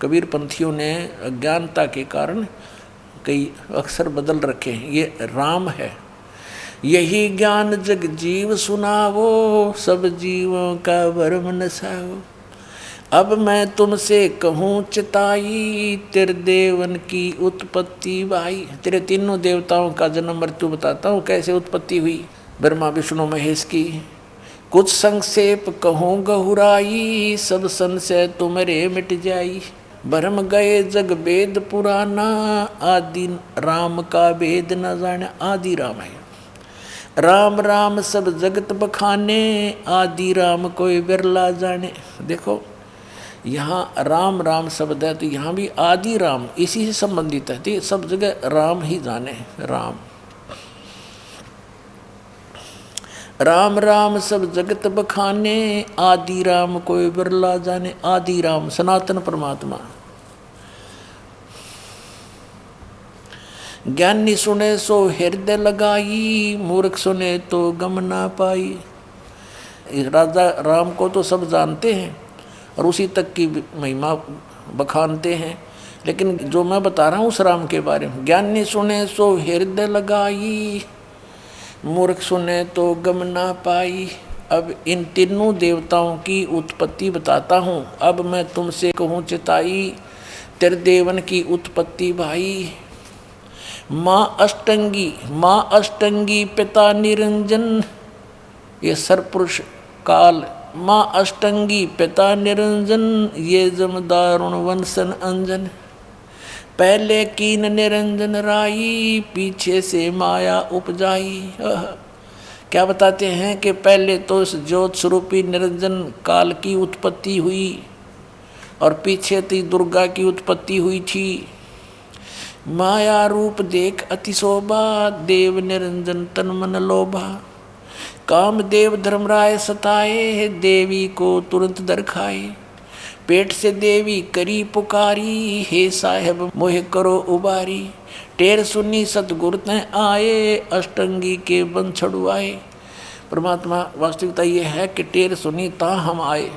S1: कबीर पंथियों ने अज्ञानता के कारण कई अक्षर बदल रखे हैं। ये राम है। यही ज्ञान जग जीव सुनावो, सब जीवों का भरम नसाओ। अब मैं तुमसे कहूँ चिताई, तेरे देवन की उत्पत्ति भाई। तेरे तीनों देवताओं का जन्म मृत्यु बताता हूँ, कैसे उत्पत्ति हुई ब्रह्मा विष्णु महेश की। कुछ संक्षेप कहूँ गहुराई, सब संशय तुम्हारे मिट जाई। भरम गए जग वेद पुराना, आदि राम का वेद न जाने। आदि राम है राम राम सब जगत बखाने, आदि राम कोई बिरला जाने। देखो यहाँ राम राम शब्द है तो यहाँ भी आदि राम इसी से संबंधित है, तो सब जगह राम ही जाने। राम राम राम सब जगत बखाने, आदि राम कोई बिरला जाने। आदि राम सनातन परमात्मा। ज्ञानी सुने सो हृदय लगाई, मूर्ख सुने तो गम ना पाई। राजा राम को तो सब जानते हैं और उसी तक की महिमा बखानते हैं, लेकिन जो मैं बता रहा हूँ उस राम के बारे में, ज्ञानी सुने सो हृदय लगाई, मूर्ख सुने तो गम ना पाई। अब इन तीनों देवताओं की उत्पत्ति बताता हूँ। अब मैं तुमसे कहूँ चिताई, त्रिदेवन की उत्पत्ति भाई। माँ अष्टंगी पिता निरंजन, ये सरपुरुष काल। माँ अष्टंगी पिता निरंजन, ये जमदारुण वंशन अंजन। पहले कीन निरंजन राई, पीछे से माया उपजाई। क्या बताते हैं कि पहले तो इस ज्योत स्वरूपी निरंजन काल की उत्पत्ति हुई और पीछे थी दुर्गा की उत्पत्ति हुई थी। माया रूप देख अति शोभा, देव निरंजन तन मन लोभा। कामदेव धर्मराय सताए, देवी को तुरंत दरखाए। पेट से देवी करी पुकारी, हे साहेब मोह करो उबारी। टेर सुनी सतगुरु तैं आए, अष्टंगी के बन छड़ुआए। परमात्मा वास्तविकता ये है कि टेर सुनी ता हम आए।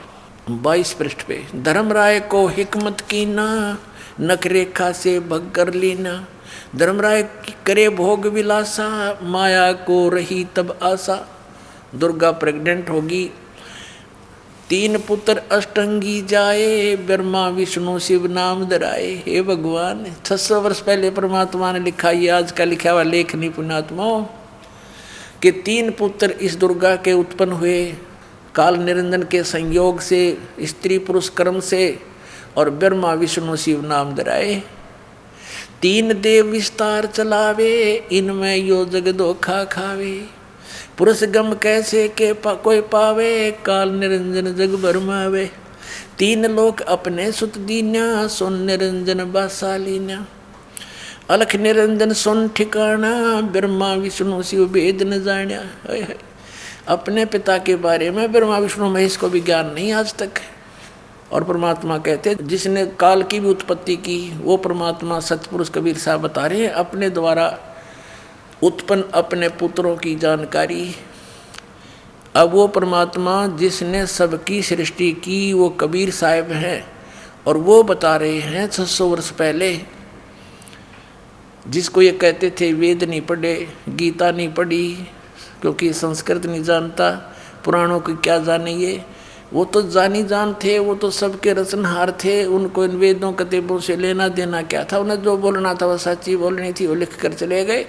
S1: 22 पृष्ठ पे। धर्मराय को हिकमत की ना, नख रेखा से भग कर लीना। धर्मराय करे भोग विलासा, माया को रही तब आशा। दुर्गा प्रेग्नेंट होगी। 3 पुत्र अष्टंगी जाए, ब्रह्मा विष्णु शिव नाम धराए। हे भगवान, 600 वर्ष पहले परमात्मा ने लिखा, ये आज का लिखा हुआ लेख नहीं पुण्यात्माओं, कि 3 पुत्र इस दुर्गा के उत्पन्न हुए काल निरंजन के संयोग से, स्त्री पुरुष कर्म से, और ब्रह्मा विष्णु शिव नाम धराए। 3 देव विस्तार चलावे, इनमें यो जग धोखा खावे। पुरुष गम कैसे के कोई पावे, काल निरंजन जग भरमावे। 3 लोक अपने सुत दीन्या, सुन निरंजन बासालीन्या। अलख निरंजन सुन ठिकाना, ब्रह्मा विष्णु शिव भेद न जान्या। अपने पिता के बारे में ब्रह्मा विष्णु महेश को भी ज्ञान नहीं आज तक। और परमात्मा कहते हैं जिसने काल की भी उत्पत्ति की, वो परमात्मा सतपुरुष कबीर साहब बता रहे हैं अपने द्वारा उत्पन्न अपने पुत्रों की जानकारी। अब वो परमात्मा जिसने सबकी सृष्टि की वो कबीर साहब हैं, और वो बता रहे हैं 600 वर्ष पहले। जिसको ये कहते थे वेद नहीं पढ़े, गीता नहीं पढ़ी, क्योंकि संस्कृत नहीं जानता, पुराणों की क्या जाने ये, वो तो जानी जान थे, वो तो सबके रचनहार थे। उनको इन वेदों कतेबों से लेना देना क्या था, उन्हें जो बोलना था वो सच्ची बोलनी थी, वो लिख कर चले गए।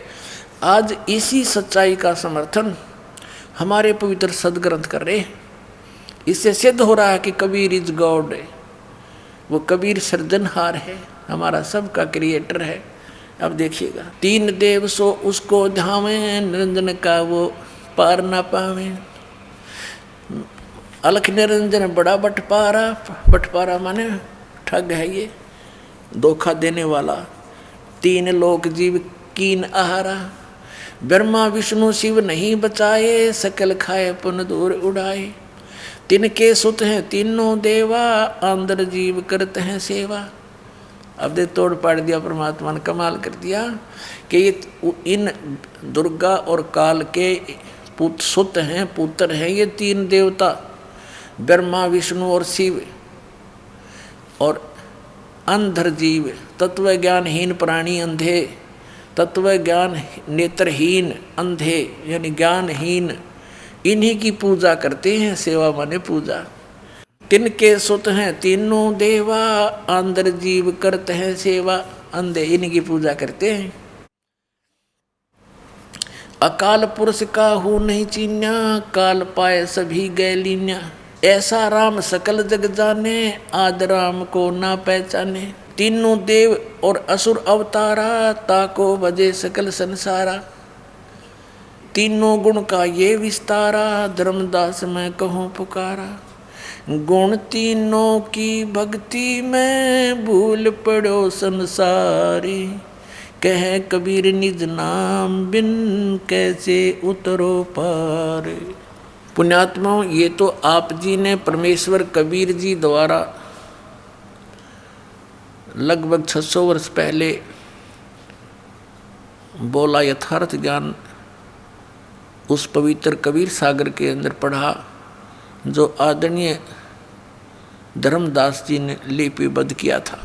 S1: आज इसी सच्चाई का समर्थन हमारे पवित्र सदग्रंथ कर रहे। इससे सिद्ध हो रहा है कि कबीर इज गॉड, वो कबीर सृजनहार है, हमारा सबका क्रिएटर है। अब देखिएगा, 3 देव सो उसको धावे, निरंजन का वो पार ना पावे। अलख निरंजन बड़ा बटपारा माने ठग है ये, धोखा देने वाला। 3 लोक जीव कीन आहारा, ब्रह्मा विष्णु शिव नहीं बचाए, सकल खाए पुन दूर उड़ाए। तिनके सुत हैं तीनों देवा, अंदर जीव करते हैं सेवा। अब दे तोड़ पाड़ दिया परमात्मा ने, कमाल कर दिया कि ये इन दुर्गा और काल के सुत हैं, पुत्र हैं ये 3 देवता, ब्रह्मा विष्णु और शिव। और अंधर जीव, तत्व ज्ञानहीन प्राणी अंधे, तत्व ज्ञान नेत्रहीन अंधे यानी ज्ञानहीन, इन्हीं की पूजा करते हैं। सेवा माने पूजा। तिनके सुत हैं तीनों देवा, अंदर जीव करते हैं सेवा। अंधे इन्हीं की पूजा करते हैं। अकाल पुरुष का हूँ नहीं चीन्या, काल पाए सभी गए लीन्या। ऐसा राम सकल जग जाने, आद राम को ना पहचाने। तीनों देव और असुर अवतारा, ताको भजे सकल संसारा। तीनों गुण का ये विस्तारा, धर्मदास मैं कहूँ पुकारा। गुण तीनों की भक्ति में भूल पड़ो संसारी, कह कबीर निज नाम बिन कैसे उतरो पार। पुण्यात्माओं, ये तो आप जी ने परमेश्वर कबीर जी द्वारा लगभग 600 वर्ष पहले बोला यथार्थ ज्ञान उस पवित्र कबीर सागर के अंदर पढ़ा, जो आदरणीय धर्मदास जी ने लिपिबद्ध किया था।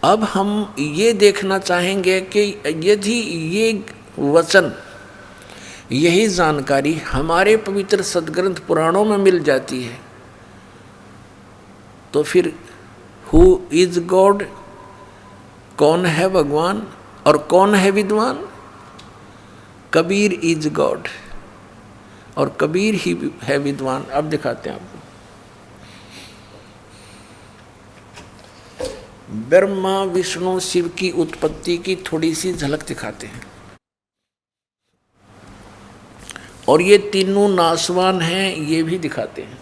S1: अब हम ये देखना चाहेंगे कि यदि ये वचन, यही जानकारी हमारे पवित्र सदग्रंथ पुराणों में मिल जाती है, तो फिर हु इज गॉड, कौन है भगवान और कौन है विद्वान? कबीर इज गॉड और कबीर ही है विद्वान। अब दिखाते हैं आपको। ब्रह्मा विष्णु शिव की उत्पत्ति की थोड़ी सी झलक दिखाते हैं। और ये तीनों नासवान हैं, ये भी दिखाते हैं।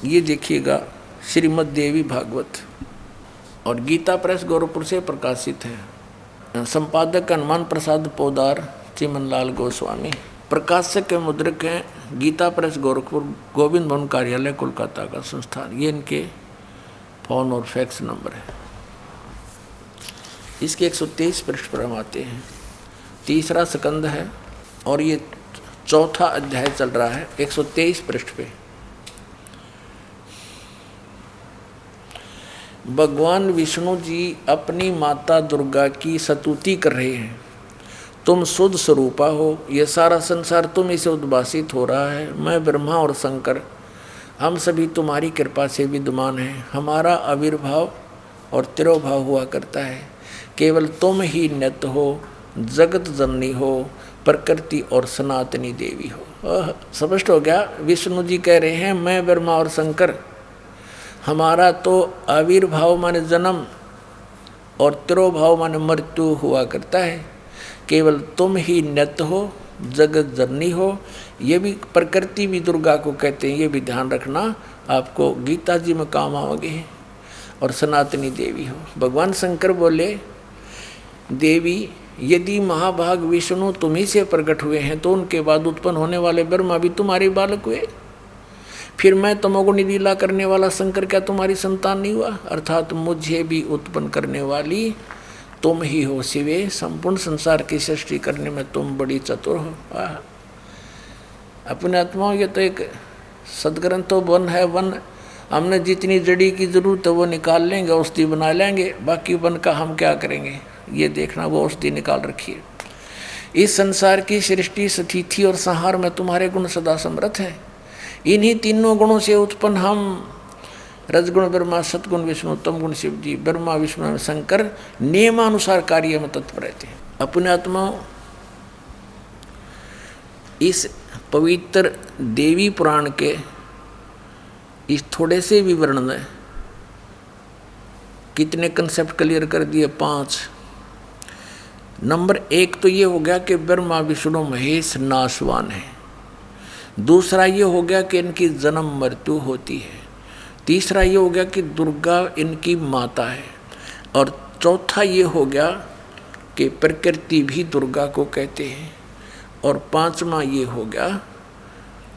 S1: ये देखिएगा श्रीमद् देवी भागवत और गीता प्रेस गोरखपुर से प्रकाशित है। संपादक हनुमान प्रसाद पोदार, चिमनलाल गोस्वामी। प्रकाशक के मुद्रक हैं गीता प्रेस गोरखपुर, गोविंद भवन कार्यालय कोलकाता का संस्थान। ये इनके फोन और फैक्स नंबर है। इसके 123 पृष्ठ पर हम आते हैं। तीसरा स्कंद है और ये चौथा अध्याय चल रहा है 123 पृष्ठ पे। भगवान विष्णु जी अपनी माता दुर्गा की स्तुति कर रहे हैं। तुम शुद्ध स्वरूपा हो, ये सारा संसार तुम इसे उद्भासित हो रहा है। मैं ब्रह्मा और शंकर हम सभी तुम्हारी कृपा से विद्यमान हैं। हमारा आविर्भाव और तिरोभाव हुआ करता है। केवल तुम ही नित्य हो, जगत जननी हो, प्रकृति और सनातनी देवी हो। स्पष्ट हो गया। विष्णु जी कह रहे हैं मैं ब्रह्मा और शंकर, हमारा तो आविर्भाव माने जन्म और तिरोभाव माने मृत्यु हुआ करता है। केवल तुम ही नित्य हो, जगत जननी हो। ये भी प्रकृति भी दुर्गा को कहते हैं, ये भी ध्यान रखना, आपको गीता जी में काम आओगे। और सनातनी देवी हो। भगवान शंकर बोले देवी यदि महाभाग विष्णु तुम्ही से प्रकट हुए हैं तो उनके बाद उत्पन्न होने वाले ब्रह्मा भी तुम्हारे बालक हुए। फिर मैं तमोगुणी लीला करने वाला शंकर क्या तुम्हारी संतान नहीं हुआ? अर्थात मुझे भी उत्पन्न करने वाली तुम ही हो शिवे। संपूर्ण संसार की सृष्टि करने में तुम बड़ी चतुर हो। अपने आत्माओं, ये तो एक सदग्रंथ तो वन है। वन हमने जितनी जड़ी की जरूरत है वो निकाल लेंगे, औषधि बना लेंगे। बाकी वन का हम क्या करेंगे ये देखना, वो औषधि निकाल रखिए। इस संसार की सृष्टि, स्थिति और संहार में तुम्हारे गुण सदा समर्थ हैं। इन्हीं तीनों गुणों से उत्पन्न हम रजगुण ब्रह्मा, सतगुण विष्णु, तमगुण शिव जी, ब्रह्मा विष्णु शंकर नियमानुसार कार्य में तत्पर रहते हैं। अपने आत्माओं, इस पवित्र देवी पुराण के इस थोड़े से विवरण में कितने कंसेप्ट क्लियर कर दिए? 5। नंबर 1 तो ये हो गया कि ब्रह्मा विष्णु महेश नाशवान है। दूसरा ये हो गया कि इनकी जन्म मृत्यु होती है। तीसरा ये हो गया कि दुर्गा इनकी माता है। और चौथा ये हो गया कि प्रकृति भी दुर्गा को कहते हैं। और 5वां ये हो गया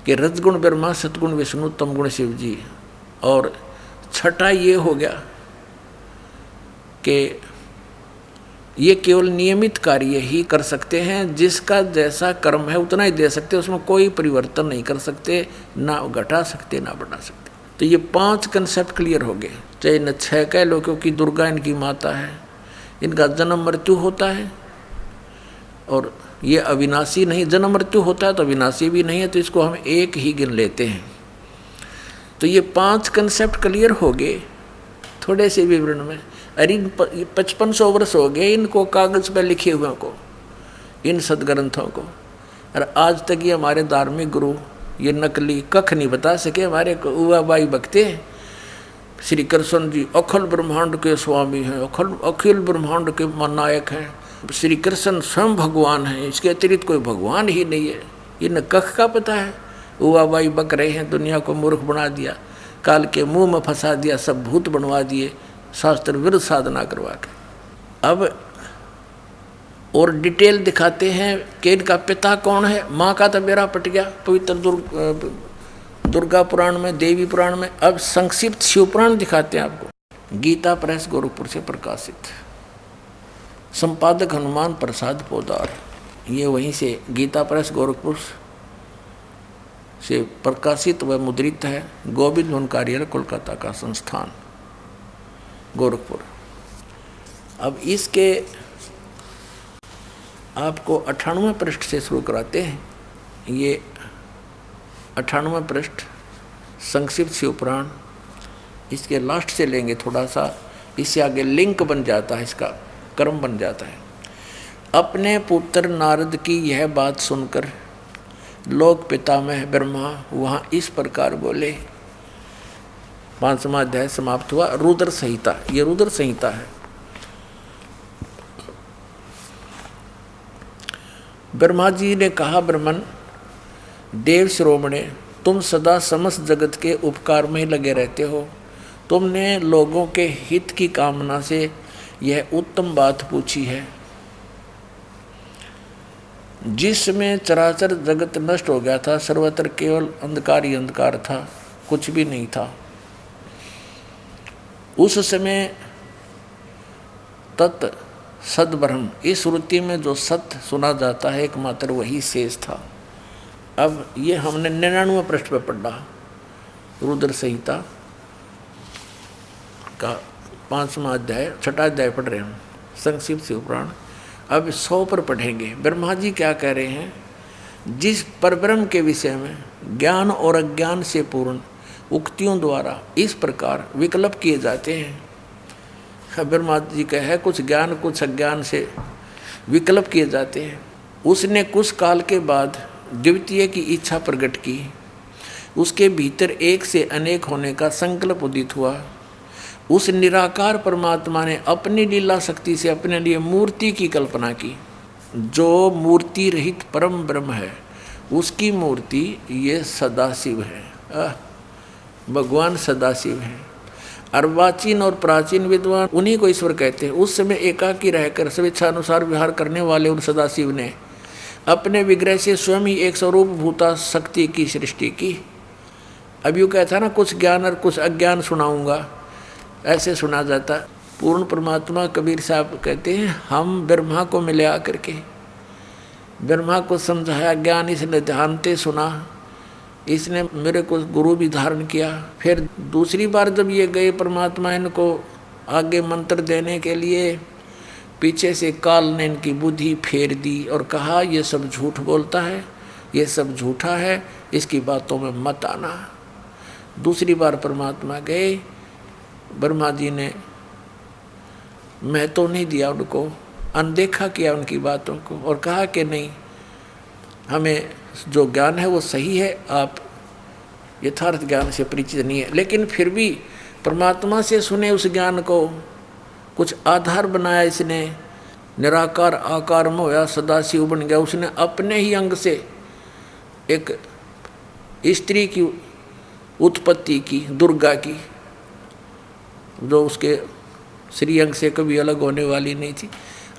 S1: कि रजगुण ब्रह्मा, सतगुण विष्णु, तमगुण शिव जी। और 6ठा ये हो गया कि ये केवल नियमित कार्य ही कर सकते हैं। जिसका जैसा कर्म है उतना ही दे सकते, उसमें कोई परिवर्तन नहीं कर सकते, ना घटा सकते ना बढ़ा सकते। तो ये 5 कंसेप्ट क्लियर हो गए। चाहे न 6 कह लो, क्योंकि दुर्गा इनकी माता है, इनका जन्म मृत्यु होता है और ये अविनाशी नहीं। जन्म मृत्यु होता है तो अविनाशी भी नहीं है, तो इसको हम एक ही गिन लेते हैं। तो ये 5 कंसेप्ट क्लियर हो गए थोड़े से विवरण में। अरे 5500 वर्ष हो गए इनको कागज पर लिखे हुए को, इन सदग्रंथों को। और आज तक ये हमारे धार्मिक गुरु ये नकली कख नहीं बता सके। हमारे उवाबाई भक्ते श्री कृष्ण जी अखिल ब्रह्मांड के स्वामी हैं, अखिल ब्रह्मांड के नायक हैं। श्री कृष्ण स्वयं भगवान है, इसके अतिरिक्त कोई भगवान ही नहीं है। ये न कख का पता है, हुआ बाई बक रहे हैं, दुनिया को मूर्ख बना दिया, काल के मुंह में फंसा दिया, सब भूत बनवा दिए शास्त्र विरुद्ध साधना करवा के। अब और डिटेल दिखाते हैं कि इनका पिता कौन है। माँ का तो बेड़ा पट गया पवित्र दुर्गा पुराण में, देवी पुराण में। अब संक्षिप्त शिव पुराण दिखाते हैं आपको। गीता प्रेस गोरखपुर से प्रकाशित, संपादक हनुमान प्रसाद पोदार, ये वहीं से गीता प्रेस गोरखपुर से प्रकाशित व मुद्रित है। गोविंद वन कार्यालय कोलकाता का संस्थान गोरखपुर। अब इसके आपको 98वें पृष्ठ से शुरू कराते हैं। ये 98वें पृष्ठ संक्षिप्त शिवपुराण, इसके लास्ट से लेंगे थोड़ा सा, इससे आगे लिंक बन जाता है, इसका क्रम बन जाता है। अपने पुत्र नारद की यह बात सुनकर लोक पितामह ब्रह्मा वहाँ इस प्रकार बोले। 5वां अध्याय समाप्त हुआ। रुद्र संहिता, ये रुद्र संहिता है। ब्रह्मा जी ने कहा, ब्रह्मन देव श्रोमणे, तुम सदा समस्त जगत के उपकार में लगे रहते हो। तुमने लोगों के हित की कामना से यह उत्तम बात पूछी है। जिसमें चराचर जगत नष्ट हो गया था, सर्वत्र केवल अंधकार ही अंधकार था, कुछ भी नहीं था। उस समय तत् सद्ब्रह्म, इस श्रुति में जो सत्य सुना जाता है एकमात्र वही शेष था। अब ये हमने 99वें पृष्ठ पर पढ़ा, रुद्र संहिता का 5वां अध्याय, 6वां अध्याय पढ़ रहे हम संक्षिप्त शिवपुराण। अब 100 पर पढ़ेंगे। ब्रह्मा जी क्या कह रहे हैं? जिस परब्रह्म के विषय में ज्ञान और अज्ञान से पूर्ण उक्तियों द्वारा इस प्रकार विकल्प किए जाते हैं। ब्रह्मा जी का है, कुछ ज्ञान कुछ अज्ञान से विकल्प किए जाते हैं। उसने कुछ काल के बाद द्वितीय की इच्छा प्रकट की। उसके भीतर एक से अनेक होने का संकल्प उदित हुआ। उस निराकार परमात्मा ने अपनी लीला शक्ति से अपने लिए मूर्ति की कल्पना की। जो मूर्ति रहित परम ब्रह्म है, उसकी मूर्ति ये सदाशिव है। भगवान सदाशिव है। अर्वाचीन और प्राचीन विद्वान उन्हीं को ईश्वर कहते हैं। उस समय एकाकी रहकर स्वेच्छानुसार विहार करने वाले उन सदाशिव ने अपने विग्रह से स्वयं ही एक स्वरूप भूता शक्ति की सृष्टि की। अब यूँ कहता ना, कुछ ज्ञान और कुछ अज्ञान सुनाऊंगा, ऐसे सुना जाता। पूर्ण परमात्मा कबीर साहब कहते हैं, हम ब्रह्मा को मिले आकर के, ब्रह्मा को समझाया, ज्ञान इसने ध्यान से सुना, इसने मेरे को गुरु भी धारण किया। फिर दूसरी बार जब ये गए परमात्मा इनको आगे मंत्र देने के लिए, पीछे से काल ने इनकी बुद्धि फेर दी और कहा, ये सब झूठ बोलता है, ये सब झूठा है, इसकी बातों में मत आना। दूसरी बार परमात्मा गए, ब्रह्मा जी ने महत्व नहीं दिया उनको, अनदेखा किया उनकी बातों को और कहा कि नहीं, हमें जो ज्ञान है वो सही है, आप यथार्थ ज्ञान से परिचित नहीं है। लेकिन फिर भी परमात्मा से सुने उस ज्ञान को कुछ आधार बनाया इसने, निराकार आकार में होया, सदाशिव बन गया। उसने अपने ही अंग से एक स्त्री की उत्पत्ति की, दुर्गा की, जो उसके श्रीअंग से कभी अलग होने वाली नहीं थी।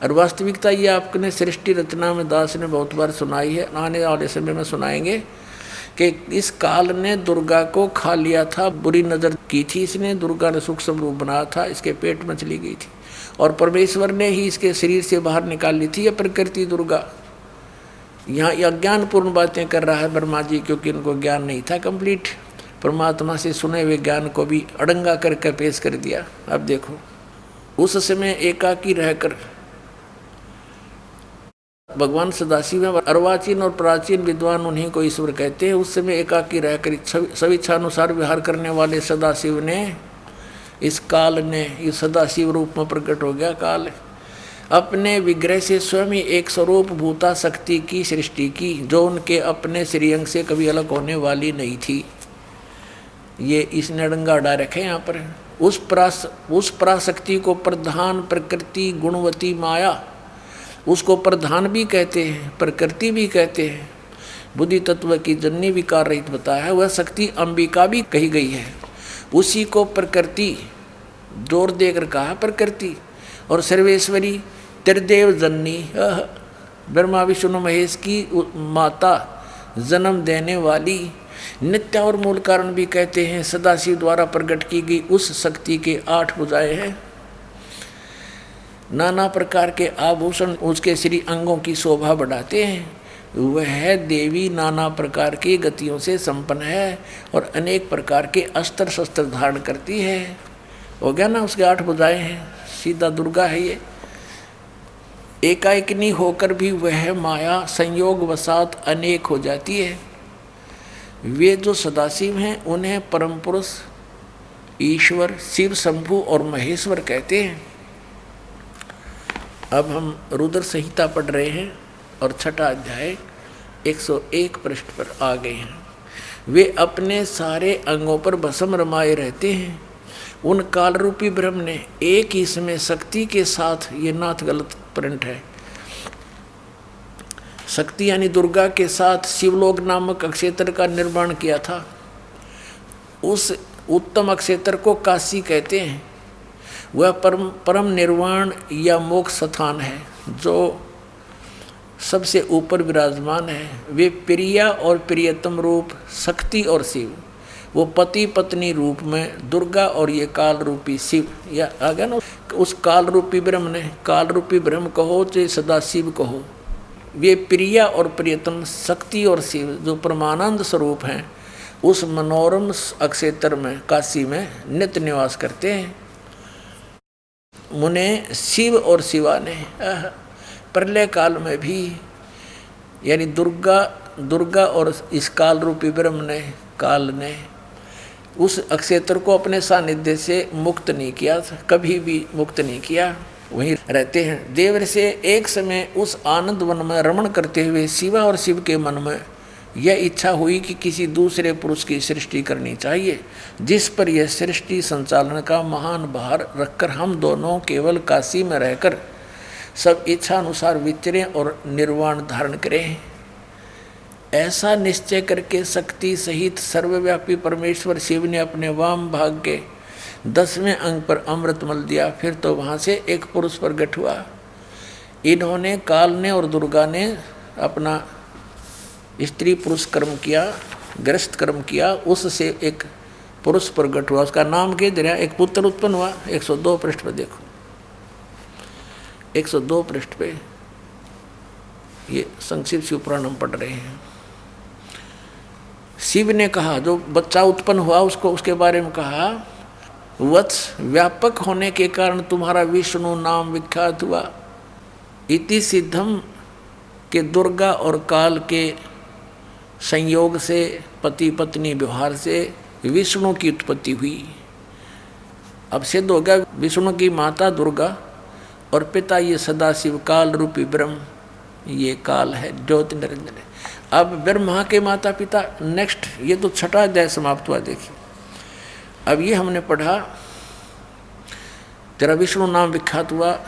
S1: और वास्तविकता ये आपने सृष्टि रचना में दास ने बहुत बार सुनाई है, आने वाले समय में सुनाएंगे कि इस काल ने दुर्गा को खा लिया था, बुरी नज़र की थी इसने, दुर्गा ने सूक्ष्म रूप बनाया था, इसके पेट में चली गई थी और परमेश्वर ने ही इसके शरीर से बाहर निकाल ली थी। यह प्रकृति दुर्गा यहाँ अज्ञानपूर्ण बातें कर रहा है ब्रह्मा जी, क्योंकि इनको ज्ञान नहीं था कंप्लीट। परमात्मा से सुने हुए ज्ञान को भी अड़ंगा करके पेश कर दिया। अब देखो, उस समय एकाकी रहकर भगवान सदाशिव है, अर्वाचीन और प्राचीन विद्वान उन्हीं को ईश्वर कहते हैं। उस समय एकाकी रहकर स्वेच्छानुसार विहार करने वाले सदाशिव ने, इस काल ने, ये सदाशिव रूप में प्रकट हो गया काल, अपने विग्रह से स्वयं ही एक स्वरूप भूता शक्ति की सृष्टि की, जो उनके अपने श्रीअंग से कभी अलग होने वाली नहीं थी। ये इसने अड़ंगा अड़ा रखे यहाँ पर। उस पराशक्ति को प्रधान प्रकृति गुणवती माया उसको प्रधान भी कहते हैं, प्रकृति भी कहते हैं। बुद्धि तत्व की जननी विकार रहित बताया है, वह शक्ति अंबिका भी कही गई है। उसी को प्रकृति जोर देकर कहा प्रकृति। और सर्वेश्वरी त्रिदेव जननी, ब्रह्मा विष्णु महेश की माता, जन्म देने वाली, नित्य और मूल कारण भी कहते हैं। सदाशिव द्वारा प्रकट की गई उस शक्ति के 8 भुजाएं हैं, नाना प्रकार के आभूषण उसके श्री अंगों की शोभा बढ़ाते हैं। वह देवी नाना प्रकार की गतियों से संपन्न है और अनेक प्रकार के अस्त्र शस्त्र धारण करती है। हो गया ना, उसके 8 भुजाएं हैं, सीधा दुर्गा है ये। एकाएकिनी होकर भी वह माया संयोग वसात अनेक हो जाती है। वे जो सदाशिव हैं उन्हें परम पुरुष, ईश्वर, शिव, शंभु और महेश्वर कहते हैं। अब हम रुद्र संहिता पढ़ रहे हैं और 6ठा अध्याय 101 पृष्ठ पर आ गए हैं। वे अपने सारे अंगों पर भस्म रमाए रहते हैं। उन काल रूपी ब्रह्म ने एक ही समय शक्ति के साथ, ये नाथ गलत प्रिंट है, शक्ति यानी दुर्गा के साथ शिवलोक नामक अक्षेत्र का निर्माण किया था। उस उत्तम अक्षेत्र को काशी कहते हैं। वह परम निर्वाण या मोक्ष स्थान है जो सबसे ऊपर विराजमान है। वे प्रिया और प्रियतम रूप शक्ति और शिव, वो पति पत्नी रूप में दुर्गा और ये काल रूपी शिव, या आ गया ना। उस काल रूपी ब्रह्म ने, काल रूपी ब्रह्म कहो चाहे सदा शिव कहो, वे प्रिया और प्रियतम शक्ति और शिव जो परमानंद स्वरूप हैं, उस मनोरम अक्षेत्र में काशी में नित्य निवास करते हैं। मुने शिव और शिवा ने प्रलय काल में भी, यानी दुर्गा और इस काल रूपी ब्रह्म ने, काल ने उस अक्षेत्र को अपने सानिध्य से मुक्त नहीं किया, कभी भी मुक्त नहीं किया, वहीं रहते हैं। देव से एक समय उस आनंद वन में रमण करते हुए शिवा और शिव के मन में यह इच्छा हुई कि किसी दूसरे पुरुष की सृष्टि करनी चाहिए, जिस पर यह सृष्टि संचालन का महान भार रखकर हम दोनों केवल काशी में रहकर सब इच्छा अनुसार विचरें और निर्वाण धारण करें। ऐसा निश्चय करके शक्ति सहित सर्वव्यापी परमेश्वर शिव ने अपने वाम भाग के 10वें अंग पर अमृत मल दिया। फिर तो वहाँ से एक पुरुष प्रकट हुआ। इन्होंने, काल ने और दुर्गा ने अपना स्त्री पुरुष कर्म किया, ग्रस्त कर्म किया, उससे एक पुरुष प्रकट हुआ। उसका नाम कह दिया, एक पुत्र उत्पन्न हुआ। 102 पृष्ठ पर देखो, 102 पृष्ठ पे ये संक्षिप्त शिव पुराण हम पढ़ रहे हैं। शिव ने कहा, जो बच्चा उत्पन्न हुआ उसको, उसके बारे में कहा, वत्स व्यापक होने के कारण तुम्हारा विष्णु नाम विख्यात हुआ। इति सिद्धम के दुर्गा और काल के संयोग से, पति पत्नी व्यवहार से विष्णु की उत्पत्ति हुई। अब सिद्ध हो गया विष्णु की माता दुर्गा और पिता ये सदाशिव काल रूपी ब्रह्म, ये काल है, ज्योति निरंजन है। अब ब्रह्मा के माता पिता, नेक्स्ट, ये तो 6ठा अध्याय समाप्त हुआ। देखिए अब ये हमने पढ़ा, तेरा विष्णु नाम विख्यात हुआ,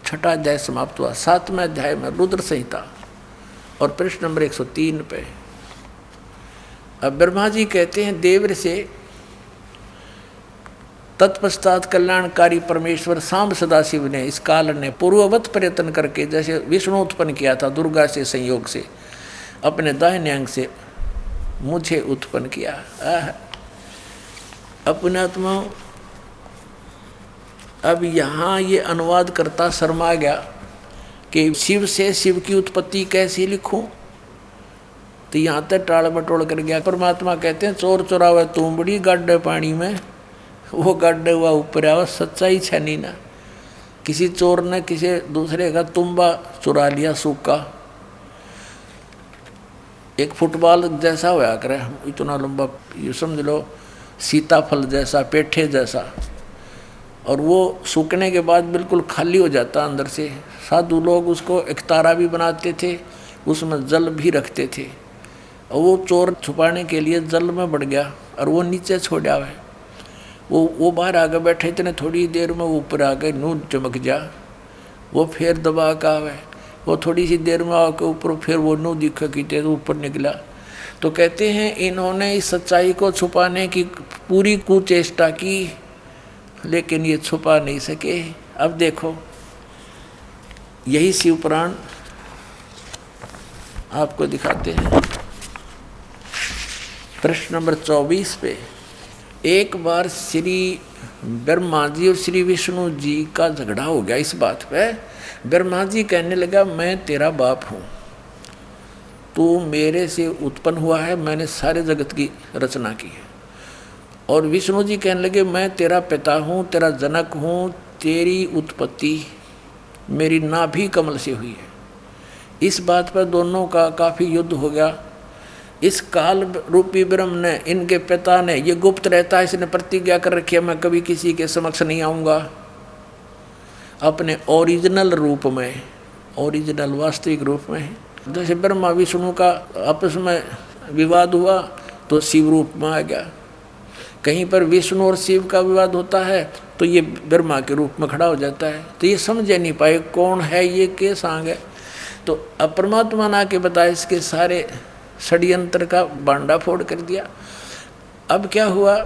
S1: 6ठा अध्याय समाप्त हुआ। 7वें अध्याय में रुद्र संहिता और पृष्ठ नंबर 103 पे अब ब्रह्मा जी कहते हैं, देव से तत्पश्चात कल्याणकारी परमेश्वर सांब सदाशिव ने, इस काल ने पूर्ववत प्रयत्न करके, जैसे विष्णु उत्पन्न किया था दुर्गा से संयोग से, अपने दाहिने अंग से मुझे उत्पन्न किया। अपने आत्मा। अब यहाँ ये अनुवाद करता शर्मा गया कि शिव से शिव की उत्पत्ति कैसे लिखूं, तो यहाँ तक टाल मटोल कर गया। परमात्मा कहते हैं, चोर चुरावे तुमबड़ी गाड्डे पानी में, वो गाड्डे हुआ ऊपर आवा। सच्चाई छनी ना, किसी चोर ने किसी दूसरे का तुम्बा चुरा लिया सूखा, एक फुटबॉल जैसा होया करे, इतना लंबा, ये समझ लो सीताफल जैसा, पेठे जैसा, और वो सूखने के बाद बिल्कुल खाली हो जाता अंदर से। साधु लोग उसको एक तारा भी बनाते थे, उसमें जल भी रखते थे, और वो चोर छुपाने के लिए जल में बढ़ गया और वो नीचे छोड़ा है। वो बाहर आगे बैठे, इतने थोड़ी देर में ऊपर आ गए, नूर चमक जा, वो फिर दबा का आवे, वो थोड़ी सी देर में आके ऊपर फिर वो नो दिखा कि तेज ऊपर निकला। तो कहते हैं इन्होंने इस सच्चाई को छुपाने की पूरी कुचेष्टा की, लेकिन ये छुपा नहीं सके। अब देखो यही शिव पुराण आपको दिखाते हैं। प्रश्न नंबर 24 पे, एक बार श्री ब्रह्मा जी और श्री विष्णु जी का झगड़ा हो गया इस बात पे। ब्रह्मा जी कहने लगा मैं तेरा बाप हूँ, तू मेरे से उत्पन्न हुआ है, मैंने सारे जगत की रचना की है। और विष्णु जी कहने लगे मैं तेरा पिता हूँ, तेरा जनक हूँ, तेरी उत्पत्ति मेरी नाभि कमल से हुई है। इस बात पर दोनों का काफ़ी युद्ध हो गया। इस काल रूपी ब्रह्म ने, इनके पिता ने, ये गुप्त रहता है, इसने प्रतिज्ञा कर रखी है मैं कभी किसी के समक्ष नहीं आऊँगा। अपने ओरिजिनल रूप में, ओरिजिनल वास्तविक रूप में। जैसे ब्रह्मा विष्णु का आपस में विवाद हुआ तो शिव रूप में आ गया, कहीं पर विष्णु और शिव का विवाद होता है तो ये ब्रह्मा के रूप में खड़ा हो जाता है। तो ये समझ नहीं पाए कौन है ये, के सांग है। तो अब परमात्मा ने आके बताया, इसके सारे षड्यंत्र का बांडा फोड़ कर दिया। अब क्या हुआ,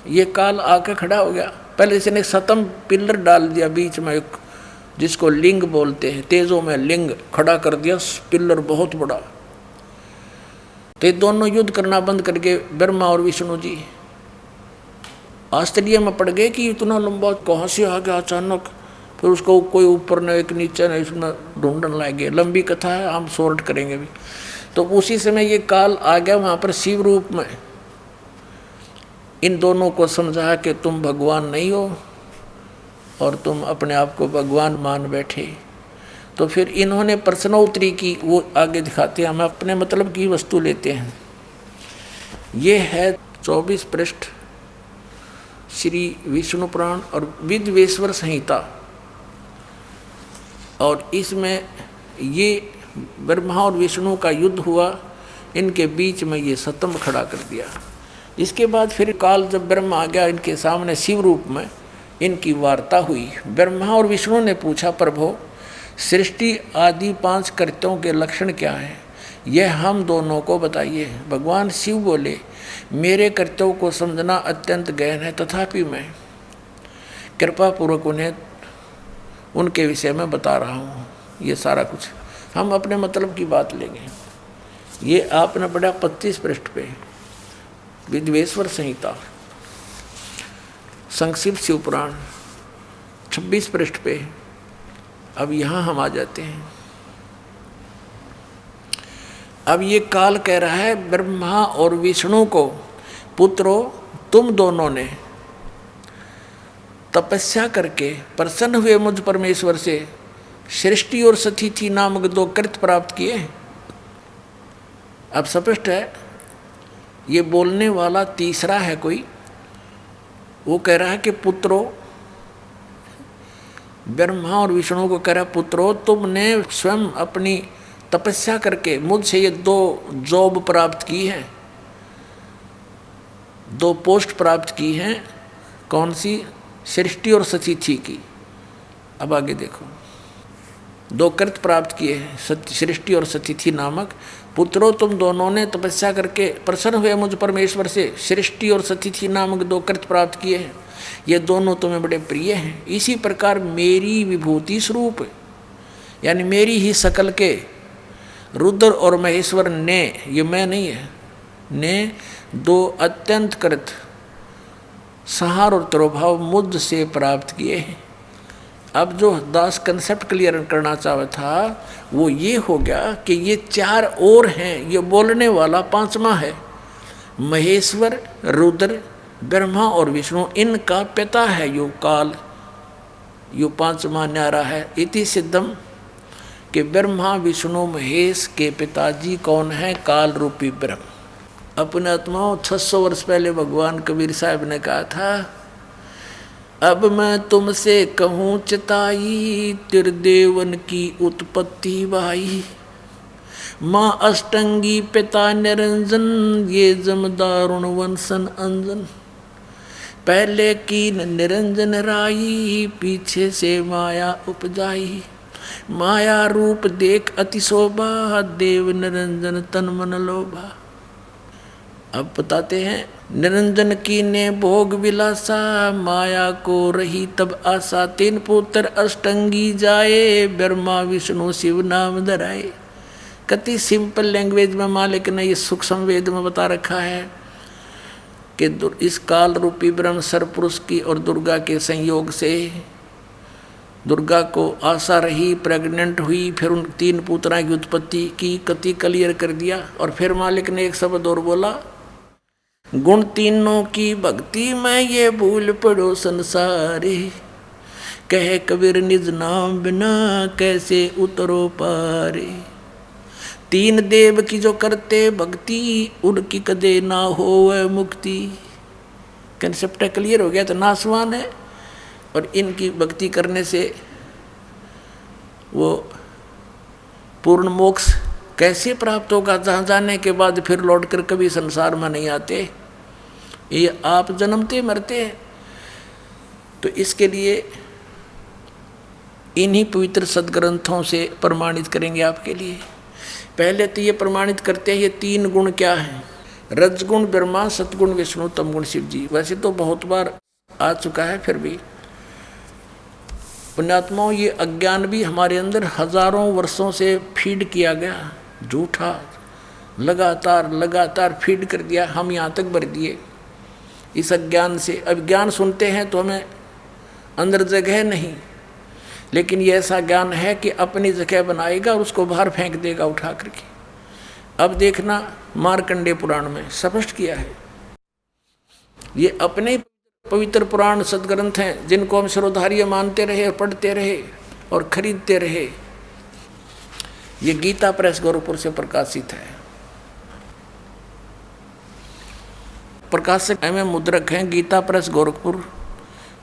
S1: ये काल आके खड़ा हो गया। पहले इसने सतम पिलर डाल दिया बीच में, एक जिसको लिंग बोलते हैं, तेजों में लिंग खड़ा कर दिया, पिलर बहुत बड़ा। तो ये दोनों युद्ध करना बंद करके ब्रह्मा और विष्णु जी आश्चर्य में पड़ गए कि इतना लंबा कहाँ से आ गया अचानक। फिर उसको कोई ऊपर न एक नीचे न, इसमें ढूंढने लगे। लंबी कथा है, हम शॉर्ट करेंगे भी। तो उसी समय ये काल आ गया वहाँ पर शिव रूप में। इन दोनों को समझा कि तुम भगवान नहीं हो और तुम अपने आप को भगवान मान बैठे। तो फिर इन्होंने प्रश्नोत्तरी की, वो आगे दिखाते हैं। हम अपने मतलब की वस्तु लेते हैं। ये है 24 पृष्ठ श्री विष्णु पुराण और विद्वेश्वर संहिता। और इसमें ये ब्रह्मा और विष्णु का युद्ध हुआ, इनके बीच में ये स्तंभ खड़ा कर दिया। इसके बाद फिर काल जब ब्रह्मा आ गया इनके सामने शिव रूप में, इनकी वार्ता हुई। ब्रह्मा और विष्णु ने पूछा, प्रभु सृष्टि आदि 5 कृत्यों के लक्षण क्या हैं, यह हम दोनों को बताइए। भगवान शिव बोले, मेरे कृत्यों को समझना अत्यंत गहन है, तथापि मैं कृपा पूर्वक उन्हें उनके विषय में बता रहा हूँ। ये सारा कुछ हम अपने मतलब की बात लेंगे। ये आपने पढ़ा 25 पृष्ठ पे विद्वेश्वर संहिता, संक्षिप्त शिव पुराण 26 पृष्ठ पे। अब यहाँ हम आ जाते हैं। अब ये काल कह रहा है ब्रह्मा और विष्णु को, पुत्रो तुम दोनों ने तपस्या करके प्रसन्न हुए मुझ परमेश्वर से सृष्टि और सतिथि नामक 2 कृत्य प्राप्त किए। अब स्पष्ट है, ये बोलने वाला तीसरा है कोई। वो कह रहा है कि पुत्रो, ब्रह्मा और विष्णु को कह रहा है पुत्रो तुमने स्वयं अपनी तपस्या करके मुझसे ये 2 जॉब प्राप्त की है, 2 पोस्ट प्राप्त की हैं। कौन सी? सृष्टि और सतिथि की। अब आगे देखो, 2 कृत्य प्राप्त किए हैं, सृष्टि और सतिथि नामक। पुत्रों तुम दोनों ने तपस्या करके प्रसन्न हुए मुझ परमेश्वर से सृष्टि और सतिथि नामक 2 कृत्य प्राप्त किए हैं। ये दोनों तुम्हें बड़े प्रिय हैं। इसी प्रकार मेरी विभूति स्वरूप, यानी मेरी ही शकल के रुद्र और महेश्वर ने, ये मैं नहीं है, ने 2 अत्यंत कृत संहार और तिरोभाव मुझ से प्राप्त किए हैं। अब जो दास कंसेप्ट क्लियर करना चाहा था वो ये हो गया कि ये 4 और हैं, ये बोलने वाला 5वां है। महेश्वर, रुद्र, ब्रह्मा और विष्णु, इनका पिता है यो काल, यो 5वां न्यारा है। इति सिद्धम कि ब्रह्मा विष्णु महेश के पिताजी कौन है? काल रूपी ब्रह्म। अपने आत्माओं 600 वर्ष पहले भगवान कबीर साहब ने कहा था, अब मैं तुमसे कहूँ चिताई, त्रिदेवन की उत्पत्ति बाई। माँ अष्टंगी पिता निरंजन, ये जमदारुण वंशन अंजन। पहले की निरंजन राई, पीछे से माया उपजाई। माया रूप देख अति शोभा, देव निरंजन तन मन लोभा। अब बताते हैं, निरंजन की ने भोग विलासा, माया को रही तब आशा, तीन पुत्र अष्टंगी जाए, ब्रह्मा विष्णु शिव नाम धराए। कति सिंपल लैंग्वेज में मालिक ने ये सूक्ष्म वेद में बता रखा है कि इस काल रूपी ब्रह्म सरपुरुष की और दुर्गा के संयोग से दुर्गा को आशा रही, प्रेग्नेंट हुई, फिर उन तीन पुत्रा की उत्पत्ति की, कति क्लियर कर दिया। और फिर मालिक ने एक शब्द और बोला, गुण तीनों की भक्ति में ये भूल पड़ो संसारे, कहे कबीर निज नाम बिना कैसे उतरो पारे। तीन देव की जो करते भक्ति, उनकी कदे ना हो मुक्ति। कंसेप्ट क्लियर हो गया तो नासवान है, और इनकी भक्ति करने से वो पूर्ण मोक्ष कैसे प्राप्त होगा, जहाँ जाने के बाद फिर लौटकर कभी संसार में नहीं आते, ये आप जन्मते मरते हैं। तो इसके लिए इन्हीं पवित्र सदग्रंथों से प्रमाणित करेंगे आपके लिए। पहले तो ये प्रमाणित करते हैं ये तीन गुण क्या हैं, रजगुण ब्रह्मा, सतगुण विष्णु, तमगुण शिव जी। वैसे तो बहुत बार आ चुका है, फिर भी पुण्यात्माओं ये अज्ञान भी हमारे अंदर हजारों वर्षों से फीड किया गया, झूठा लगातार फीड कर दिया, हम यहाँ तक भर दिए इस अज्ञान से। अब ज्ञान सुनते हैं तो हमें अंदर जगह नहीं, लेकिन ये ऐसा ज्ञान है कि अपनी जगह बनाएगा और उसको बाहर फेंक देगा उठा करके। अब देखना मार्कंडेय पुराण में स्पष्ट किया है, ये अपने पवित्र पुराण सदग्रंथ हैं जिनको हम सर्वधार्य मानते रहे और पढ़ते रहे और खरीदते रहे। ये गीता प्रेस गोरखपुर से प्रकाशित है, प्रकाशक एवं मुद्रक हैं गीता प्रेस गोरखपुर,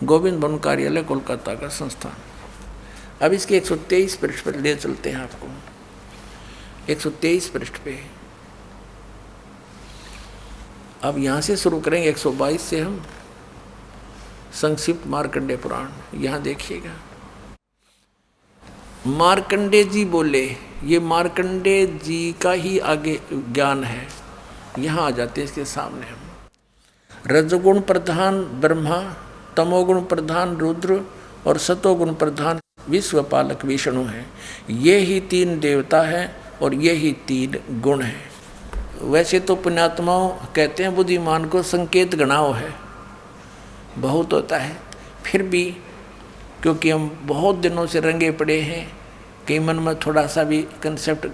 S1: गोविंद भवन कार्यालय कोलकाता का संस्थान। अब इसके 123 पृष्ठ पर ले चलते हैं आपको, 123 पृष्ठ पे। अब यहाँ से शुरू करेंगे 122 से हम संक्षिप्त मार्कंडेय पुराण। यहाँ देखिएगा, मार्कंडेय जी बोले, ये मार्कंडेय जी का ही आगे ज्ञान है, यहाँ आ जाते हैं इसके सामने हम। रजगुण प्रधान ब्रह्मा, तमोगुण प्रधान रुद्र और सतोगुण प्रधान विश्वपालक विष्णु हैं। ये ही तीन देवता हैं और ये ही तीन गुण हैं। वैसे तो पुण्यात्माओं कहते हैं बुद्धिमान को संकेत गणाओ है, बहुत होता है, फिर भी क्योंकि हम बहुत दिनों से रंगे पड़े हैं, कई मन में थोड़ा सा भी कंसेप्ट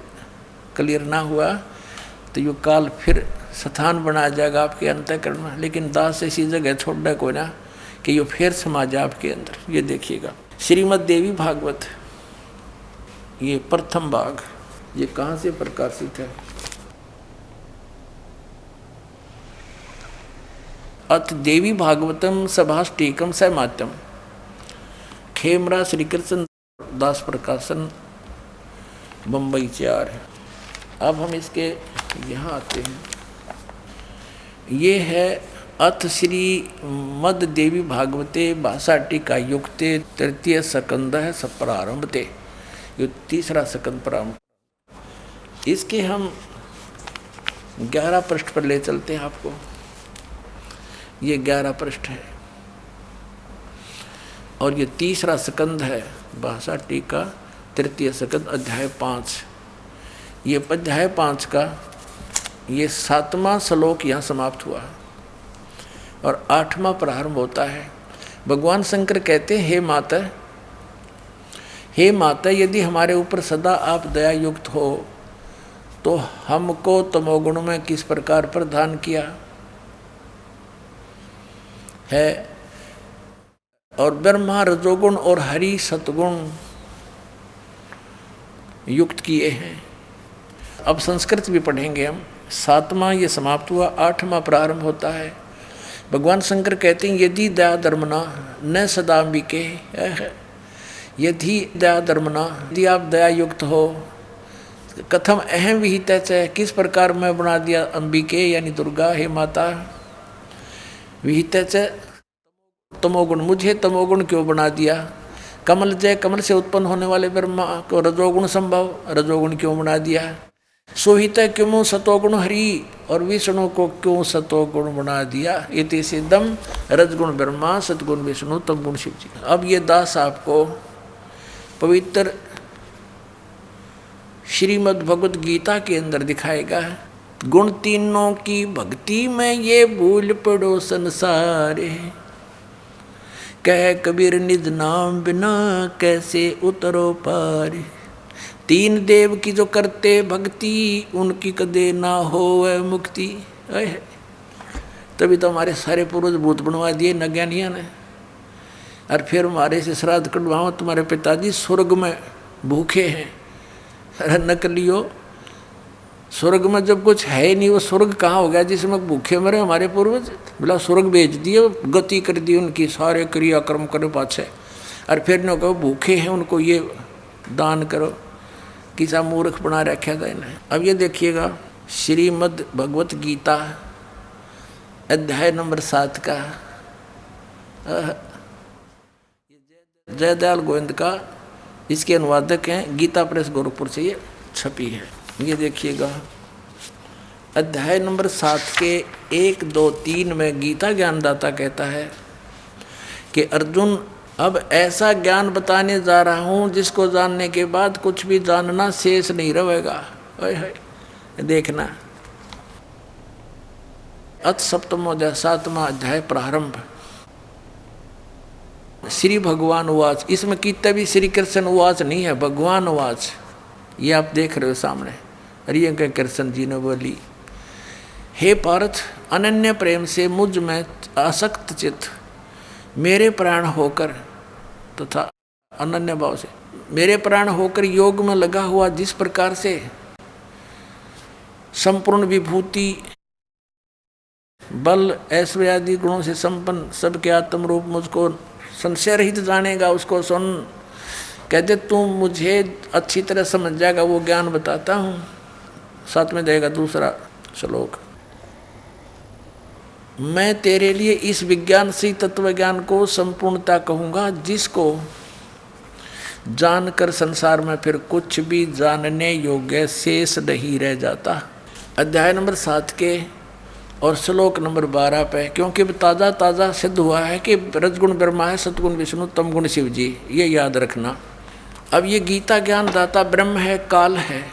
S1: क्लियर ना हुआ तो ये काल फिर स्थान बना जाएगा आपके अंतःकरण में। लेकिन दास ऐसी जगह छोड़ना को ना कि ये फिर समा जाए आपके अंदर। ये देखिएगा श्रीमद् देवी भागवत, ये प्रथम भाग, ये कहाँ से प्रकाशित है? अथ देवी भागवतम सभाष्टीकम सैमात्यम, खेमरा श्री कृष्ण दास प्रकाशन, बम्बई 4 है। अब हम इसके यहाँ आते हैं, ये है अथ श्री मद देवी भागवते भाषा टीका युक्ते तृतीय स्कंद है सब प्रारंभते, ये तीसरा स्कंद प्रारंभ। इसके हम 11 पृष्ठ पर ले चलते हैं आपको, ये 11 पृष्ठ है और ये तीसरा स्कंद है भाषा टीका तृतीय स्कंद अध्याय 5। ये अध्याय 5 का ये 7वां श्लोक यहाँ समाप्त हुआ और 8वां प्रारंभ होता है। भगवान शंकर कहते हैं, हे माता, यदि हमारे ऊपर सदा आप दया युक्त हो तो हमको तमोगुण में किस प्रकार प्रदान किया है, और ब्रह्मा रजोगुण और हरि सतगुण युक्त किए हैं। अब संस्कृत भी पढ़ेंगे हम। 7वां ये समाप्त हुआ, 8वां प्रारंभ होता है। भगवान शंकर कहते हैं, यदि दया धर्मना न सदाम्बिके, यदि दया धर्मना, यदि आप दया युक्त हो, कथम अहम विहित है, किस प्रकार मैं बना दिया अंबिके यानी दुर्गा, हे माता, विहित तमोगुण, मुझे तमोगुण क्यों बना दिया? कमल जय, कमल से उत्पन्न होने वाले ब्रह्मा को रजोगुण संभव, रजोगुण क्यों बना दिया? सोहित क्यों सतोगुण हरि, और विष्णु को क्यों सतोगुण बना दिया? इति सिद्धम रजगुण ब्रह्मा सतगुण विष्णु तमगुण शिव जी। अब ये दास आपको पवित्र श्रीमद् भगवत गीता के अंदर दिखाएगा। गुण तीनों की भक्ति में ये भूल पड़ो संसार, कह कबीर निज नाम बिना कैसे उतरो पार। तीन देव की जो करते भक्ति, उनकी कदे ना होवे मुक्ति। तभी तो हमारे सारे पूर्वज भूत बनवा दिए नज्ञानिया ने, और फिर हमारे से श्राद्ध कटवाओ, तुम्हारे पिताजी स्वर्ग में भूखे हैं। अरे नकलियो, स्वर्ग में जब कुछ है नहीं, वो स्वर्ग कहाँ हो गया जिसमें भूखे मरे हमारे पूर्वज? बोला स्वर्ग भेज दिए, गति कर दी उनकी, सारे क्रियाक्रम करे पाछे, और फिर न कहो भूखे हैं उनको ये दान करो। किसा मूर्ख बना रखा था इन्हें। अब ये देखिएगा श्रीमद् भगवत गीता अध्याय नंबर 7 का जयदयाल गोविंद का इसके अनुवादक हैं, गीता प्रेस गोरखपुर से ये छपी है। ये देखिएगा अध्याय नंबर 7 के 1, 2, 3 में गीता ज्ञानदाता कहता है कि अर्जुन, अब ऐसा ज्ञान बताने जा रहा हूँ जिसको जानने के बाद कुछ भी जानना शेष नहीं रहेगा। देखना अथ सप्तमोध्याय 7वां अध्याय प्रारंभ। श्री भगवान उवाच, इसमें कितना भी श्री कृष्ण उवाच नहीं है, भगवान उवाच। ये आप देख रहे हो सामने। अरे के कृष्ण जी ने बोली, हे पार्थ, अनन्य प्रेम से मुझ में आसक्त चित्त मेरे प्राण होकर तथा अनन्य भाव से मेरे प्राण होकर योग में लगा हुआ, जिस प्रकार से संपूर्ण विभूति बल ऐश्वर्य आदि गुणों से संपन्न सबके आत्म रूप मुझको संशय रहित जानेगा, उसको सुन। कहते तू मुझे अच्छी तरह समझ जाएगा, वो ज्ञान बताता हूँ। साथ में देगा दूसरा श्लोक, मैं तेरे लिए इस विज्ञान से तत्व ज्ञान को संपूर्णता कहूँगा, जिसको जानकर संसार में फिर कुछ भी जानने योग्य शेष नहीं रह जाता। अध्याय नंबर 7 के और श्लोक नंबर 12 पे, क्योंकि ताज़ा ताज़ा सिद्ध हुआ है कि रजगुण ब्रह्मा है, सतगुण विष्णु, तमगुण शिव जी, ये याद रखना। अब ये गीता ज्ञान दाता ब्रह्म है, काल है,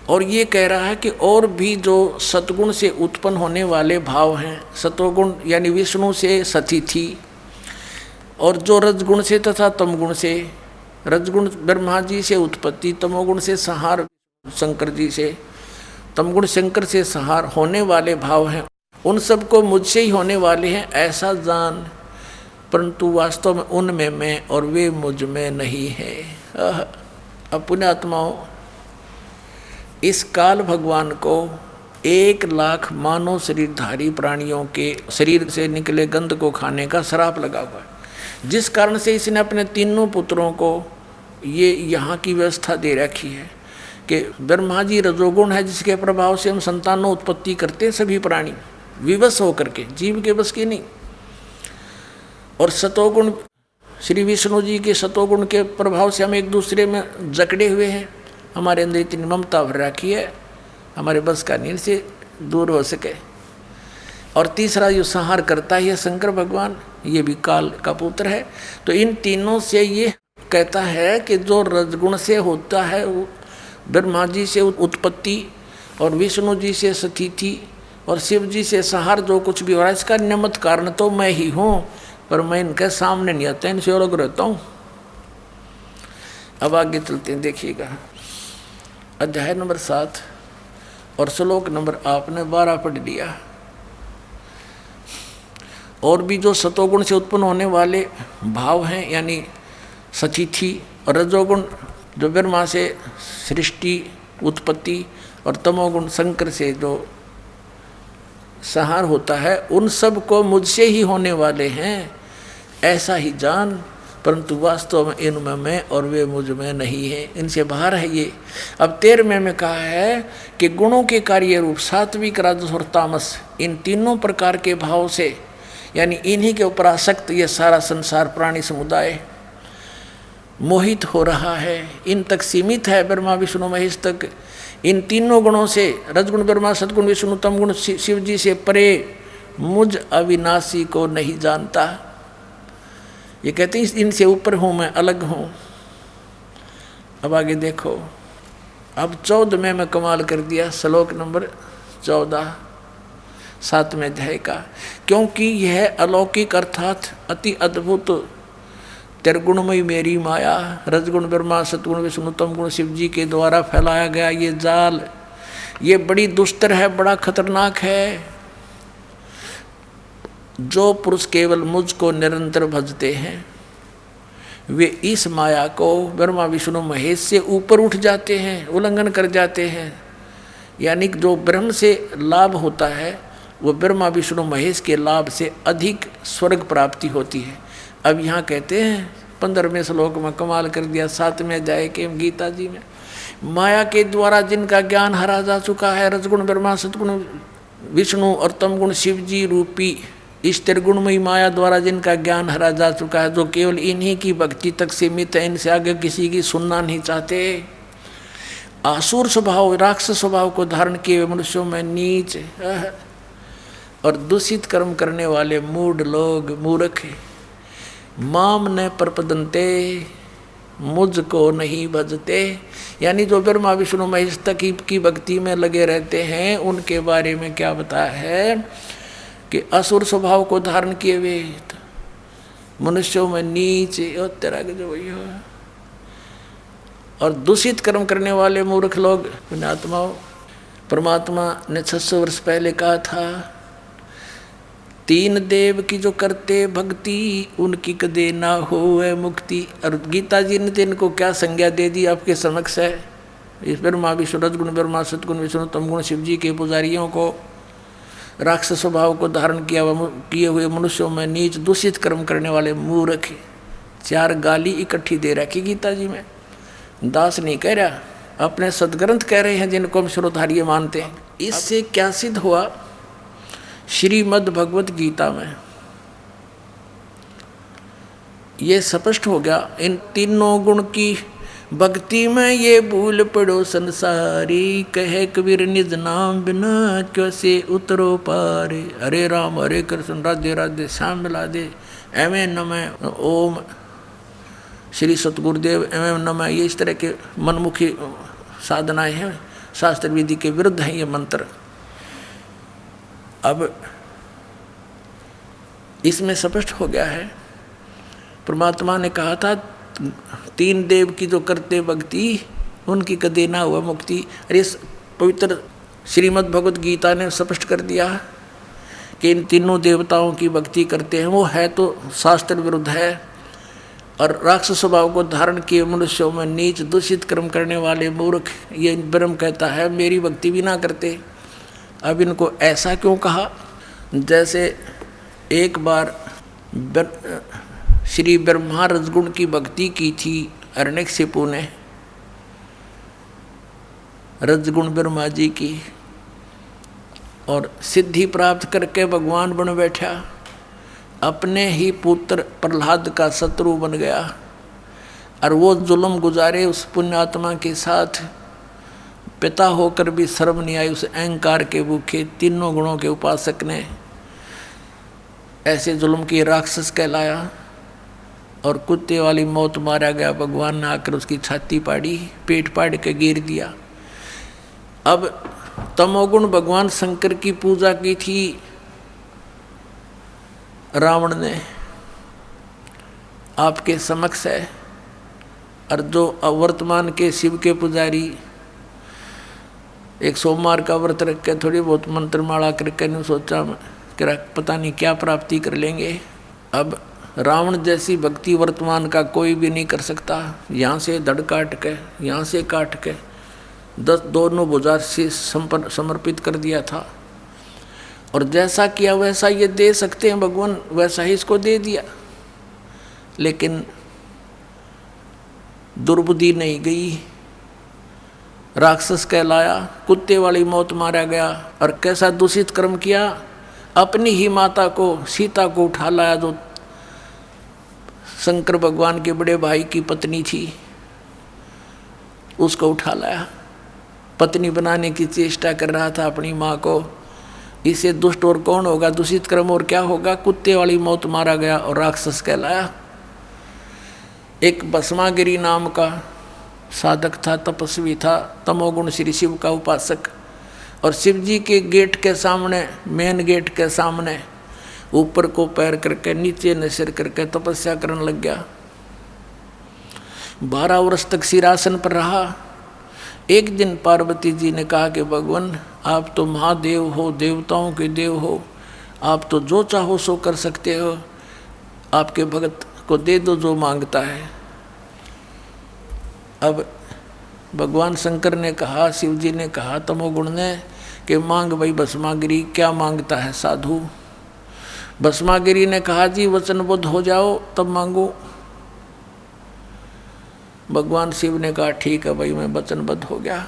S1: और ये कह रहा है कि और भी जो सतगुण से उत्पन्न होने वाले भाव हैं, सतोगुण यानी विष्णु से सतिथि, और जो रजगुण से तथा तमगुण से, रजगुण ब्रह्मा जी से उत्पत्ति, तमोगुण से संहार शंकर जी से, तमगुण शंकर से संहार होने वाले भाव हैं, उन सबको मुझसे ही होने वाले हैं ऐसा जान, परंतु वास्तव में उनमें मैं और वे मुझ में नहीं है। अब पुण्यात्माओं, इस काल भगवान को 1,00,000 मानव शरीरधारी प्राणियों के शरीर से निकले गंध को खाने का श्राप लगा हुआ है, जिस कारण से इसने अपने तीनों पुत्रों को ये यहाँ की व्यवस्था दे रखी है कि ब्रह्मा जी रजोगुण है, जिसके प्रभाव से हम संतानों उत्पत्ति करते हैं सभी प्राणी विवश होकर के, जीव के बस की नहीं। और सतोगुण श्री विष्णु जी के सतोगुण के प्रभाव से हम एक दूसरे में जकड़े हुए हैं, हमारे अंदर इतनी ममता भर रखी है, हमारे बस का नहीं से दूर हो सके। और तीसरा जो संहार करता है शंकर भगवान, ये भी काल का पुत्र है। तो इन तीनों से ये कहता है कि जो रजगुण से होता है ब्रह्मा जी से उत्पत्ति, और विष्णु जी से स्थिति, और शिव जी से संहार, जो कुछ भी हो रहा है इसका निमित्त कारण तो मैं ही हूँ, पर मैं इनके सामने नहीं आता, इनसे अलग रहता हूँ। अब आगे चलते हैं, देखिएगा अध्याय नंबर 7 और श्लोक नंबर आपने 12 पढ़ लिया। और भी जो सतोगुण से उत्पन्न होने वाले भाव हैं, यानी सतिथि, और रजोगुण जो ब्रह्मा से सृष्टि उत्पत्ति, और तमोगुण शंकर से जो संहार होता है, उन सब को मुझसे ही होने वाले हैं ऐसा ही जान, परंतु वास्तव में इनमें मैं और वे मुझ में नहीं है, इनसे बाहर है ये। अब 13वें में कहा है कि गुणों के कार्य रूप सात्विक, राजस और तामस, इन तीनों प्रकार के भाव से, यानी इन्हीं के ऊपर आसक्त ये सारा संसार प्राणी समुदाय, मोहित हो रहा है, इन तक सीमित है, ब्रह्मा विष्णु महेश तक। इन तीनों गुणों से, रजगुण ब्रह्मा सतगुण विष्णु तम गुण शिव जी से परे मुझ अविनाशी को नहीं जानता। ये कहते हैं इनसे ऊपर हूँ मैं, अलग हूँ। अब आगे देखो, अब 14 में कमाल कर दिया, श्लोक नंबर 14 7वें अध्याय का। क्योंकि यह अलौकिक अर्थात अति अद्भुत त्रिगुणमयी मेरी माया, रजगुण ब्रह्मा सतगुण विष्णु तम गुण शिव जी के द्वारा फैलाया गया ये जाल, ये बड़ी दुस्तर है, बड़ा खतरनाक है। जो पुरुष केवल मुझको निरंतर भजते हैं वे इस माया को ब्रह्मा विष्णु महेश से ऊपर उठ जाते हैं, उल्लंघन कर जाते हैं। यानी जो ब्रह्म से लाभ होता है वो ब्रह्मा विष्णु महेश के लाभ से अधिक स्वर्ग प्राप्ति होती है। अब यहाँ कहते हैं 15वें श्लोक में कमाल कर दिया, 7वें अध्याय के गीता जी में, माया के द्वारा जिनका ज्ञान हरा जा चुका है, रजगुण ब्रह्मा सतगुण विष्णु और तमगुण शिव जी रूपी इस त्रिगुणमयी माया द्वारा जिनका ज्ञान हरा जा चुका है, जो केवल इन्हीं की भक्ति तक सीमित है, इनसे आगे किसी की सुनना नहीं चाहते। आसुर स्वभाव, राक्षस स्वभाव को धारण किए हुए मनुष्यों में नीच और दूषित कर्म करने वाले मूढ़ लोग, मूर्ख, माम न प्रपदन्ते, मुझको नहीं भजते। यानी जो ब्रह्मा विष्णु महेश तक की भक्ति में लगे रहते हैं, उनके बारे में क्या बताया है कि असुर स्वभाव को धारण किए हुए मनुष्यों में नीचे और तेरा जो वही हो, और दूषित कर्म करने वाले मूर्ख लोग पुण्यात्माओं। परमात्मा ने 600 वर्ष पहले कहा था, 3 देव की जो करते भक्ति उनकी कदे ना होवे मुक्ति। और गीता जी ने इनको क्या संज्ञा दे दी आपके समक्ष है। इस ब्रह्मा विष्णु रजगुण ब्रह्मा सतगुण विष्णु तमगुण शिव जी के पुजारियों को, राक्षस स्वभाव को धारण किए हुए मनुष्यों में नीच दूषित कर्म करने वाले मूर्ख, 4 गाली इकट्ठी दे रखी गीता जी में। दास नहीं कह रहा, अपने सदग्रंथ कह रहे हैं जिनको हम श्रोतार्य मानते हैं। इससे क्या सिद्ध हुआ, श्रीमद् भगवत गीता में ये स्पष्ट हो गया, इन तीनों गुण की भक्ति में ये भूल पड़ो संसारी, कहे कबीर निज नाम बिना कैसे उतरो पार। हरे राम हरे कृष्ण राधे राधे श्याम मिला दे, एवं नमः ओम श्री सतगुरुदेव एवं नमः, ये इस तरह के मनमुखी साधनाएं हैं, शास्त्र विधि के विरुद्ध हैं ये मंत्र। अब इसमें स्पष्ट हो गया है, परमात्मा ने कहा था 3 देव की जो करते भक्ति उनकी कदे ना हुआ मुक्ति। अरे पवित्र श्रीमद् भगवत गीता ने स्पष्ट कर दिया कि इन तीनों देवताओं की भक्ति करते हैं, वो है तो शास्त्र विरुद्ध है। और राक्षस स्वभाव को धारण किए मनुष्यों में नीच दूषित कर्म करने वाले मूर्ख, ये ब्रह्म कहता है मेरी भक्ति भी ना करते। अब इनको ऐसा क्यों कहा, जैसे एक बार श्री ब्रह्मा रजगुण की भक्ति की थी हिरण्यकशिपु ने, रजगुण ब्रह्मा जी की, और सिद्धि प्राप्त करके भगवान बन बैठा, अपने ही पुत्र प्रहलाद का शत्रु बन गया। और वो जुल्म गुजारे उस पुण्यात्मा के साथ, पिता होकर भी शर्म नहीं आई उस अहंकार के भूखे तीनों गुणों के उपासक ने। ऐसे जुल्म की राक्षस कहलाया और कुत्ते वाली मौत मारा गया। भगवान ने आकर उसकी छाती पाड़ी, पेट पाड़ के गिर दिया। अब तमोगुण भगवान शंकर की पूजा की थी रावण ने, आपके समक्ष है। और जो वर्तमान के शिव के पुजारी एक सोमवार का व्रत रख के थोड़ी बहुत मंत्र माला करके नहीं सोचा कि पता नहीं क्या प्राप्ति कर लेंगे। अब रावण जैसी भक्ति वर्तमान का कोई भी नहीं कर सकता। यहाँ से धड़ काट के, यहाँ से काट के 10 दोनों भुजा से समर्पित कर दिया था। और जैसा किया वैसा ये दे सकते हैं भगवान, वैसा ही इसको दे दिया। लेकिन दुर्बुद्धि नहीं गई, राक्षस कहलाया, कुत्ते वाली मौत मारा गया। और कैसा दूषित कर्म किया, अपनी ही माता को, सीता को उठा लाया, जो शंकर भगवान के बड़े भाई की पत्नी थी, उसको उठा लाया, पत्नी बनाने की चेष्टा कर रहा था अपनी माँ को। इसे दुष्ट और कौन होगा, दूषित कर्म और क्या होगा, कुत्ते वाली मौत मारा गया और राक्षस कहलाया। एक भस्मागिरी नाम का साधक था, तपस्वी था, तमोगुण श्री शिव का उपासक, और शिव जी के गेट के सामने, मेन गेट के सामने ऊपर को पैर करके नीचे ने सिर करके तपस्या करने लग गया। 12 वर्ष तक सिरासन पर रहा। एक दिन पार्वती जी ने कहा कि भगवान आप तो महादेव हो, देवताओं के देव हो, आप तो जो चाहो सो कर सकते हो, आपके भगत को दे दो जो मांगता है। अब भगवान शंकर ने कहा, शिव जी ने कहा तमोगुण ने कि मांग भाई भस्मागिरी, क्या मांगता है साधु। भस्मागिरी ने कहा जी वचनबद्ध हो जाओ तब मांगो। भगवान शिव ने कहा ठीक है भाई, मैं वचनबद्ध हो गया,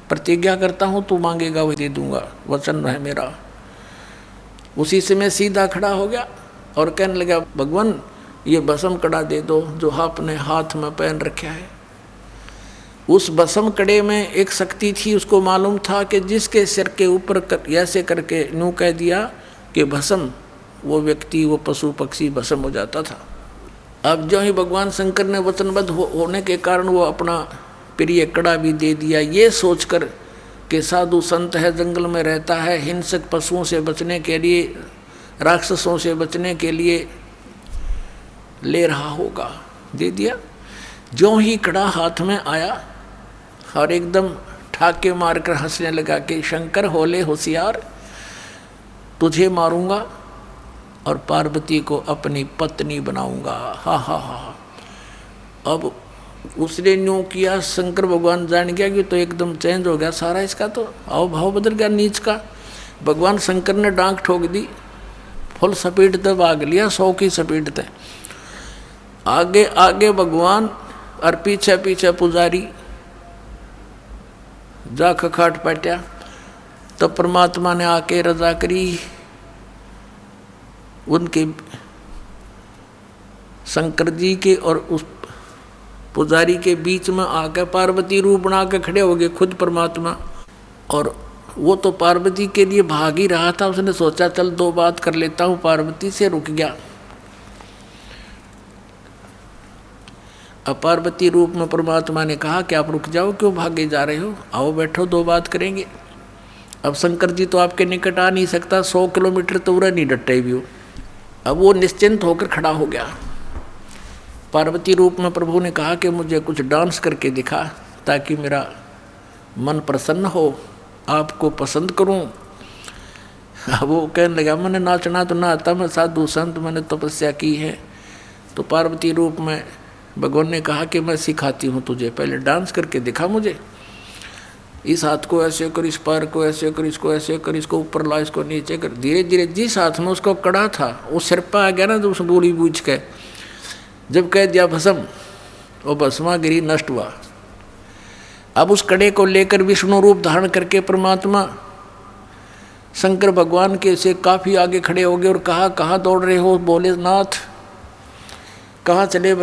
S1: प्रतिज्ञा करता हूँ तू मांगेगा वही दे दूंगा, वचन है मेरा। उसी से मैं सीधा खड़ा हो गया और कहने लगा भगवान ये भस्म कड़ा दे दो जो आपने हाथ में पहन रखा है। उस भस्म कड़े में एक शक्ति थी, उसको मालूम था कि जिसके सिर के ऊपर ऐसे करके यूँ कह दिया कि भस्म, वो व्यक्ति, वो पशु पक्षी भस्म हो जाता था। अब जो ही भगवान शंकर ने वचनबद्ध होने के कारण वो अपना प्रिय कड़ा भी दे दिया, ये सोचकर कि साधु संत है, जंगल में रहता है, हिंसक पशुओं से बचने के लिए, राक्षसों से बचने के लिए ले रहा होगा, दे दिया। जो ही कड़ा हाथ में आया और एकदम ठाके मारकर हंसने लगा कि शंकर होले होशियार, तुझे मारूंगा और पार्वती को अपनी पत्नी बनाऊंगा। हा हा हा। अब उसने न्यू किया, शंकर भगवान जान गया कि तो एकदम चेंज हो गया सारा, इसका तो आओ भाव बदल गया नीच का। भगवान शंकर ने डांक ठोक दी, फुल स्पीड तक भाग लिया, 100 की स्पीड तक। आगे आगे भगवान और पीछे पीछे पुजारी जा खखाट पटा। तो परमात्मा ने आके रजा करी, उनके शंकर जी के और उस पुजारी के बीच में आकर पार्वती रूप बना के खड़े हो गए खुद परमात्मा। और वो तो पार्वती के लिए भाग ही रहा था, उसने सोचा चल 2 बात कर लेता हूँ पार्वती से, रुक गया। अब पार्वती रूप में परमात्मा ने कहा कि आप रुक जाओ, क्यों भागे जा रहे हो, आओ बैठो 2 बात करेंगे। अब शंकर जी तो आपके निकट आ नहीं सकता, 100 किलोमीटर तो उरा नहीं डटे भी हो। अब वो निश्चिंत होकर खड़ा हो गया। पार्वती रूप में प्रभु ने कहा कि मुझे कुछ डांस करके दिखा ताकि मेरा मन प्रसन्न हो, आपको पसंद करूं। अब वो कहने लगा मैंने नाचना तो ना आता, मैं साधु संत, मैंने तपस्या की है। तो पार्वती रूप में भगवान ने कहा कि मैं सिखाती हूँ तुझे, पहले डांस करके दिखा मुझे। इस हाथ को ऐसे कर, इस पैर को ऐसे कर, इसको ऐसे कर, इसको ऊपर ला, इसको नीचे कर। धीरे धीरे जिस हाथ में उसको कड़ा था वो सिर पर आ गया ना, तो उस बोली बूझ के जब कह दिया भस्म, वो भस्मागिरी नष्ट हुआ। अब उस कड़े को लेकर विष्णु रूप धारण करके परमात्मा शंकर भगवान के से काफ़ी आगे खड़े हो गए और कहा कहाँ दौड़ रहे हो। बोले नाथ कहाँ चले,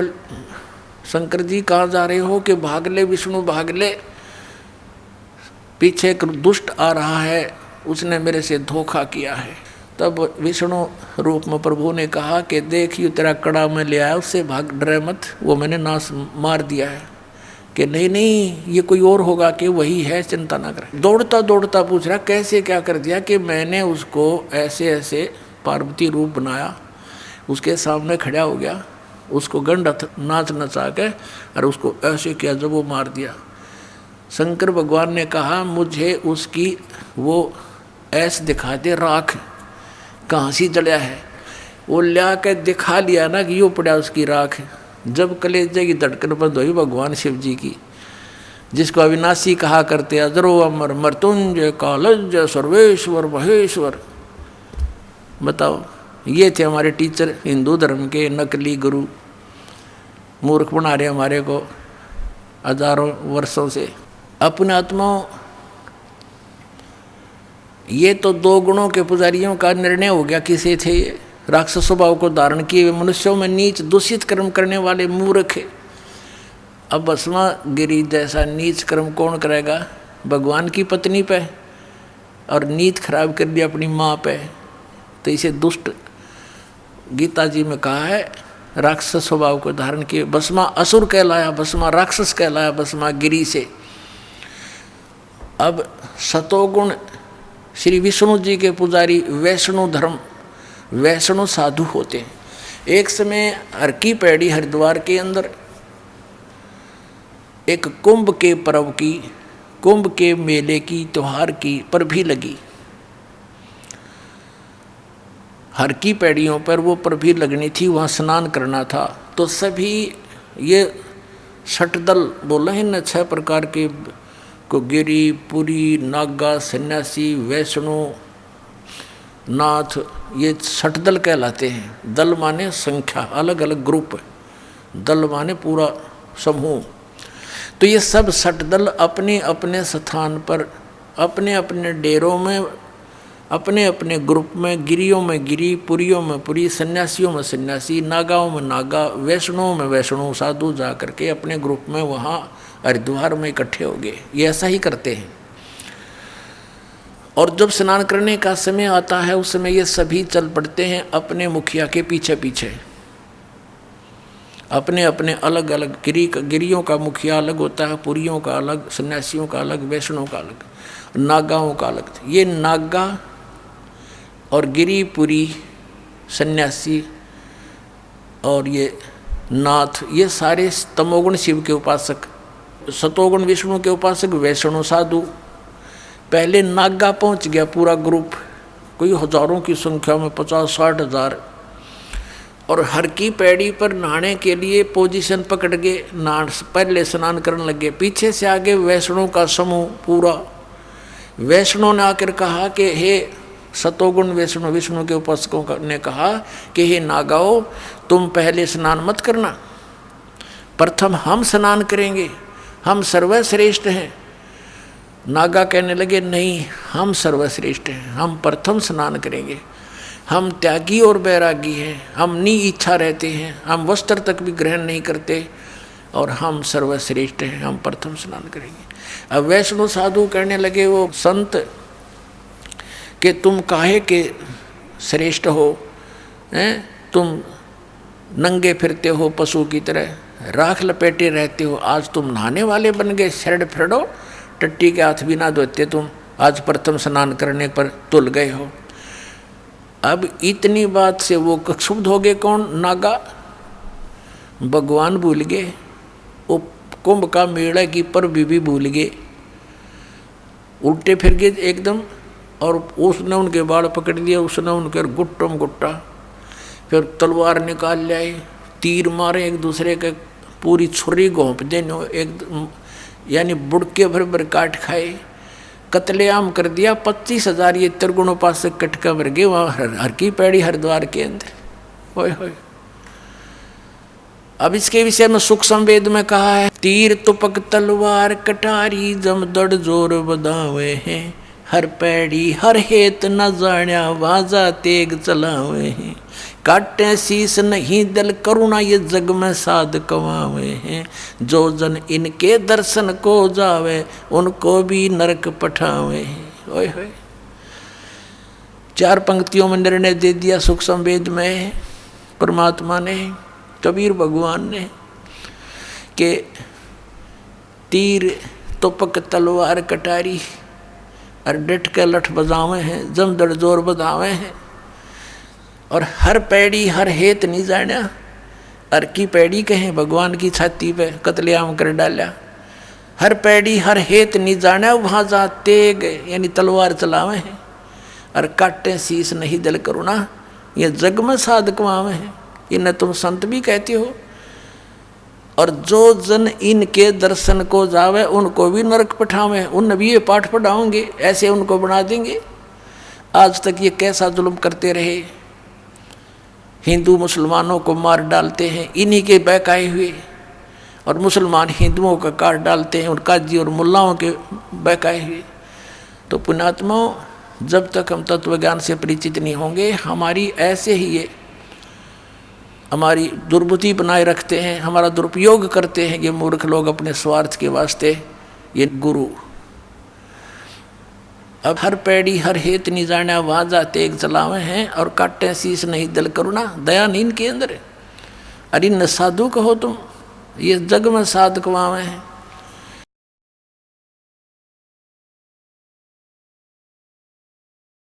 S1: शंकर जी कहाँ जा रहे हो, कि भाग ले विष्णु भाग ले, पीछे एक दुष्ट आ रहा है, उसने मेरे से धोखा किया है। तब विष्णु रूप में प्रभु ने कहा कि देख ये तेरा कड़ा में ले आया, उससे भाग, डरे मत, वो मैंने नाश मार दिया है। कि नहीं नहीं ये कोई और होगा, कि वही है, चिंता ना कर। दौड़ता दौड़ता पूछ रहा कैसे क्या कर दिया, कि मैंने उसको ऐसे ऐसे पार्वती रूप बनाया, उसके सामने खड़ा हो गया, उसको गंड नाच नचा के और उसको ऐसे किया जब वो मार दिया। शंकर भगवान ने कहा मुझे उसकी वो ऐस दिखा दे, राख कहाँ सी जलिया है। वो लिया के दिखा लिया ना कि यो पड़ा उसकी राख। जब कलेजे की धड़कन बंद हुई भगवान शिव जी की, जिसको अविनाशी कहा करते, अजरो अमर मृत्युंजय कालज सर्वेश्वर महेश्वर। बताओ, ये थे हमारे टीचर हिंदू धर्म के, नकली गुरु, मूर्ख बना रहे हमारे को हजारों वर्षों से। अपने आत्माओं, ये तो 2 गुणों के पुजारियों का निर्णय हो गया किसे थे ये, राक्षस स्वभाव को धारण किए मनुष्यों में नीच दूषित कर्म करने वाले मूर्ख। अब भस्मा गिरी जैसा नीच कर्म कौन करेगा? भगवान की पत्नी पे, और नीत खराब कर दिया अपनी माँ पे। तो इसे दुष्ट गीता जी में कहा है, राक्षस स्वभाव को धारण किए। भस्मा असुर कहलाया, भस्मा राक्षस कहलाया, भस्मा गिरी से। अब सतोगुण श्री विष्णु जी के पुजारी वैष्णु धर्म, वैष्णु साधु होते हैं। एक समय हर की पैड़ी हरिद्वार के अंदर एक कुंभ के पर्व की, कुंभ के मेले की, त्योहार की पर भी लगी। हर की पैड़ियों पर वो पर भी लगनी थी, वहाँ स्नान करना था। तो सभी ये षटदल बोला है न, 6 प्रकार के को गिरी, पुरी, नागा, सन्यासी, वैष्णु, नाथ, ये षटदल कहलाते हैं। दल माने संख्या, अलग अलग ग्रुप, दल माने पूरा समूह। तो ये सब षटदल अपने अपने स्थान पर, अपने अपने डेरों में, अपने अपने ग्रुप में, गिरियों में गिरी, पुरियों में पुरी, सन्यासियों में सन्यासी, नागाओं में नागा, वैष्णुओं में वैष्णु साधु जा करके अपने ग्रुप में वहाँ हरिद्वार में इकट्ठे हो गए। ये ऐसा ही करते हैं। और जब स्नान करने का समय आता है उस समय ये सभी चल पड़ते हैं अपने मुखिया के पीछे पीछे। अपने अपने अलग अलग गिरियों का मुखिया अलग होता है, पुरियों का अलग, सन्यासियों का अलग, वैष्णवों का अलग, नागाओं का अलग। ये नागा और गिरी, पुरी, सन्यासी और ये नाथ, ये सारे तमोगुण शिव के उपासक, सतोगुण विष्णु के उपासक, वैष्णव साधु। पहले नागा पहुंच गया पूरा ग्रुप, कोई हजारों की संख्या में, 50-60 हज़ार। और हर की पैड़ी पर नहाने के लिए पोजीशन पकड़ के पहले स्नान करने लगे। पीछे से आगे वैष्णव का समूह पूरा। वैष्णव ने आकर कहा कि हे सतोगुण वैष्णव, विष्णु के उपासकों ने कहा कि हे नागाओ, तुम पहले स्नान मत करना, प्रथम हम स्नान करेंगे, हम सर्वश्रेष्ठ हैं। नागा कहने लगे नहीं, हम सर्वश्रेष्ठ हैं, हम प्रथम स्नान करेंगे, हम त्यागी और बैरागी हैं, हम नी इच्छा रहते हैं, हम वस्त्र तक भी ग्रहण नहीं करते और हम सर्वश्रेष्ठ हैं, हम प्रथम स्नान करेंगे। अब वैष्णव साधु कहने लगे वो संत कि तुम काहे के श्रेष्ठ हो, हैं? तुम नंगे फिरते हो पशु की तरह, राख लपेटे रहते हो, आज तुम नहाने वाले बन गए, शरड फिरडो, टट्टी के हाथ भी ना धोते तुम, आज प्रथम स्नान करने पर तुल गए हो। अब इतनी बात से वो क्षुब्ध हो गए। कौन? नागा। भगवान भूल गए, वो कुंभ का मेला की पर भी भूल गए, उल्टे फिर गए एकदम। और उसने उनके बाल पकड़ लिया, उसने उनके गुट्टम गुट्टा, फिर तलवार निकाल लाए, तीर मारे एक दूसरे के, पूरी छुरी घोंप देने एक, यानी बुड़के भर भर काट खाए, कत्लेआम कर दिया। 25,000 ये त्रिगुण उपासक कटका भर गए वहाँ हर की पैड़ी हरिद्वार के अंदर। ओए होए। अब इसके विषय में सुख संवेद में कहा है, तीर तुपक तलवार कटारी जम दड़ जोर बदावे हैं, हर पैड़ी हर हेत न जाण्या वाजा तेग चलावे हैं, काटे शीस नहीं दल करुणा ये जग में साध कमावे हैं, जो जन इनके दर्शन को जावे उनको भी नरक पठावे हैं। ओए होए। 4 पंक्तियों में निर्णय दे दिया सुख संवेद में परमात्मा ने, कबीर भगवान ने, कि तीर तुपक तलवार कटारी और डट के लठ बजावे हैं, जम दड़ जोर बजावे हैं, और हर पैड़ी हर हेत नहीं जाना। हर की पैड़ी कहें भगवान की छाती पे कत्लेआम कर डाला। हर पैड़ी हर हेत नहीं जाना, वहाँ जाते गए यानी तलवार चलावे हैं, और काटे शीस नहीं दल करुणा ये जग में साध कमावे हैं। इन्हें तुम संत भी कहते हो, और जो जन इनके दर्शन को जावे उनको भी नरक पठावे। उन भी ये पाठ पढ़ाओगे, ऐसे उनको बना देंगे। आज तक ये कैसा जुल्म करते रहे, हिंदू मुसलमानों को मार डालते हैं इन्हीं के बहकाए हुए, और मुसलमान हिंदुओं का काट डालते हैं और काजी और मुल्लाओं के बहकाए हुए। तो पुण्यात्माओं, जब तक हम तत्व ज्ञान से परिचित नहीं होंगे, हमारी ऐसे ही ये हमारी दुर्बुद्धि बनाए रखते हैं, हमारा दुरुपयोग करते हैं ये मूर्ख लोग अपने स्वार्थ के वास्ते, ये गुरु। अब हर पैड़ी हर हेत नहीं जाना, वहाँ जाते एक चलावे हैं और काटे शीश नहीं दल करुणा, दया नहीं इनके अंदर। अरे न साधु कहो तुम, ये जग में साधक वहाँ हैं।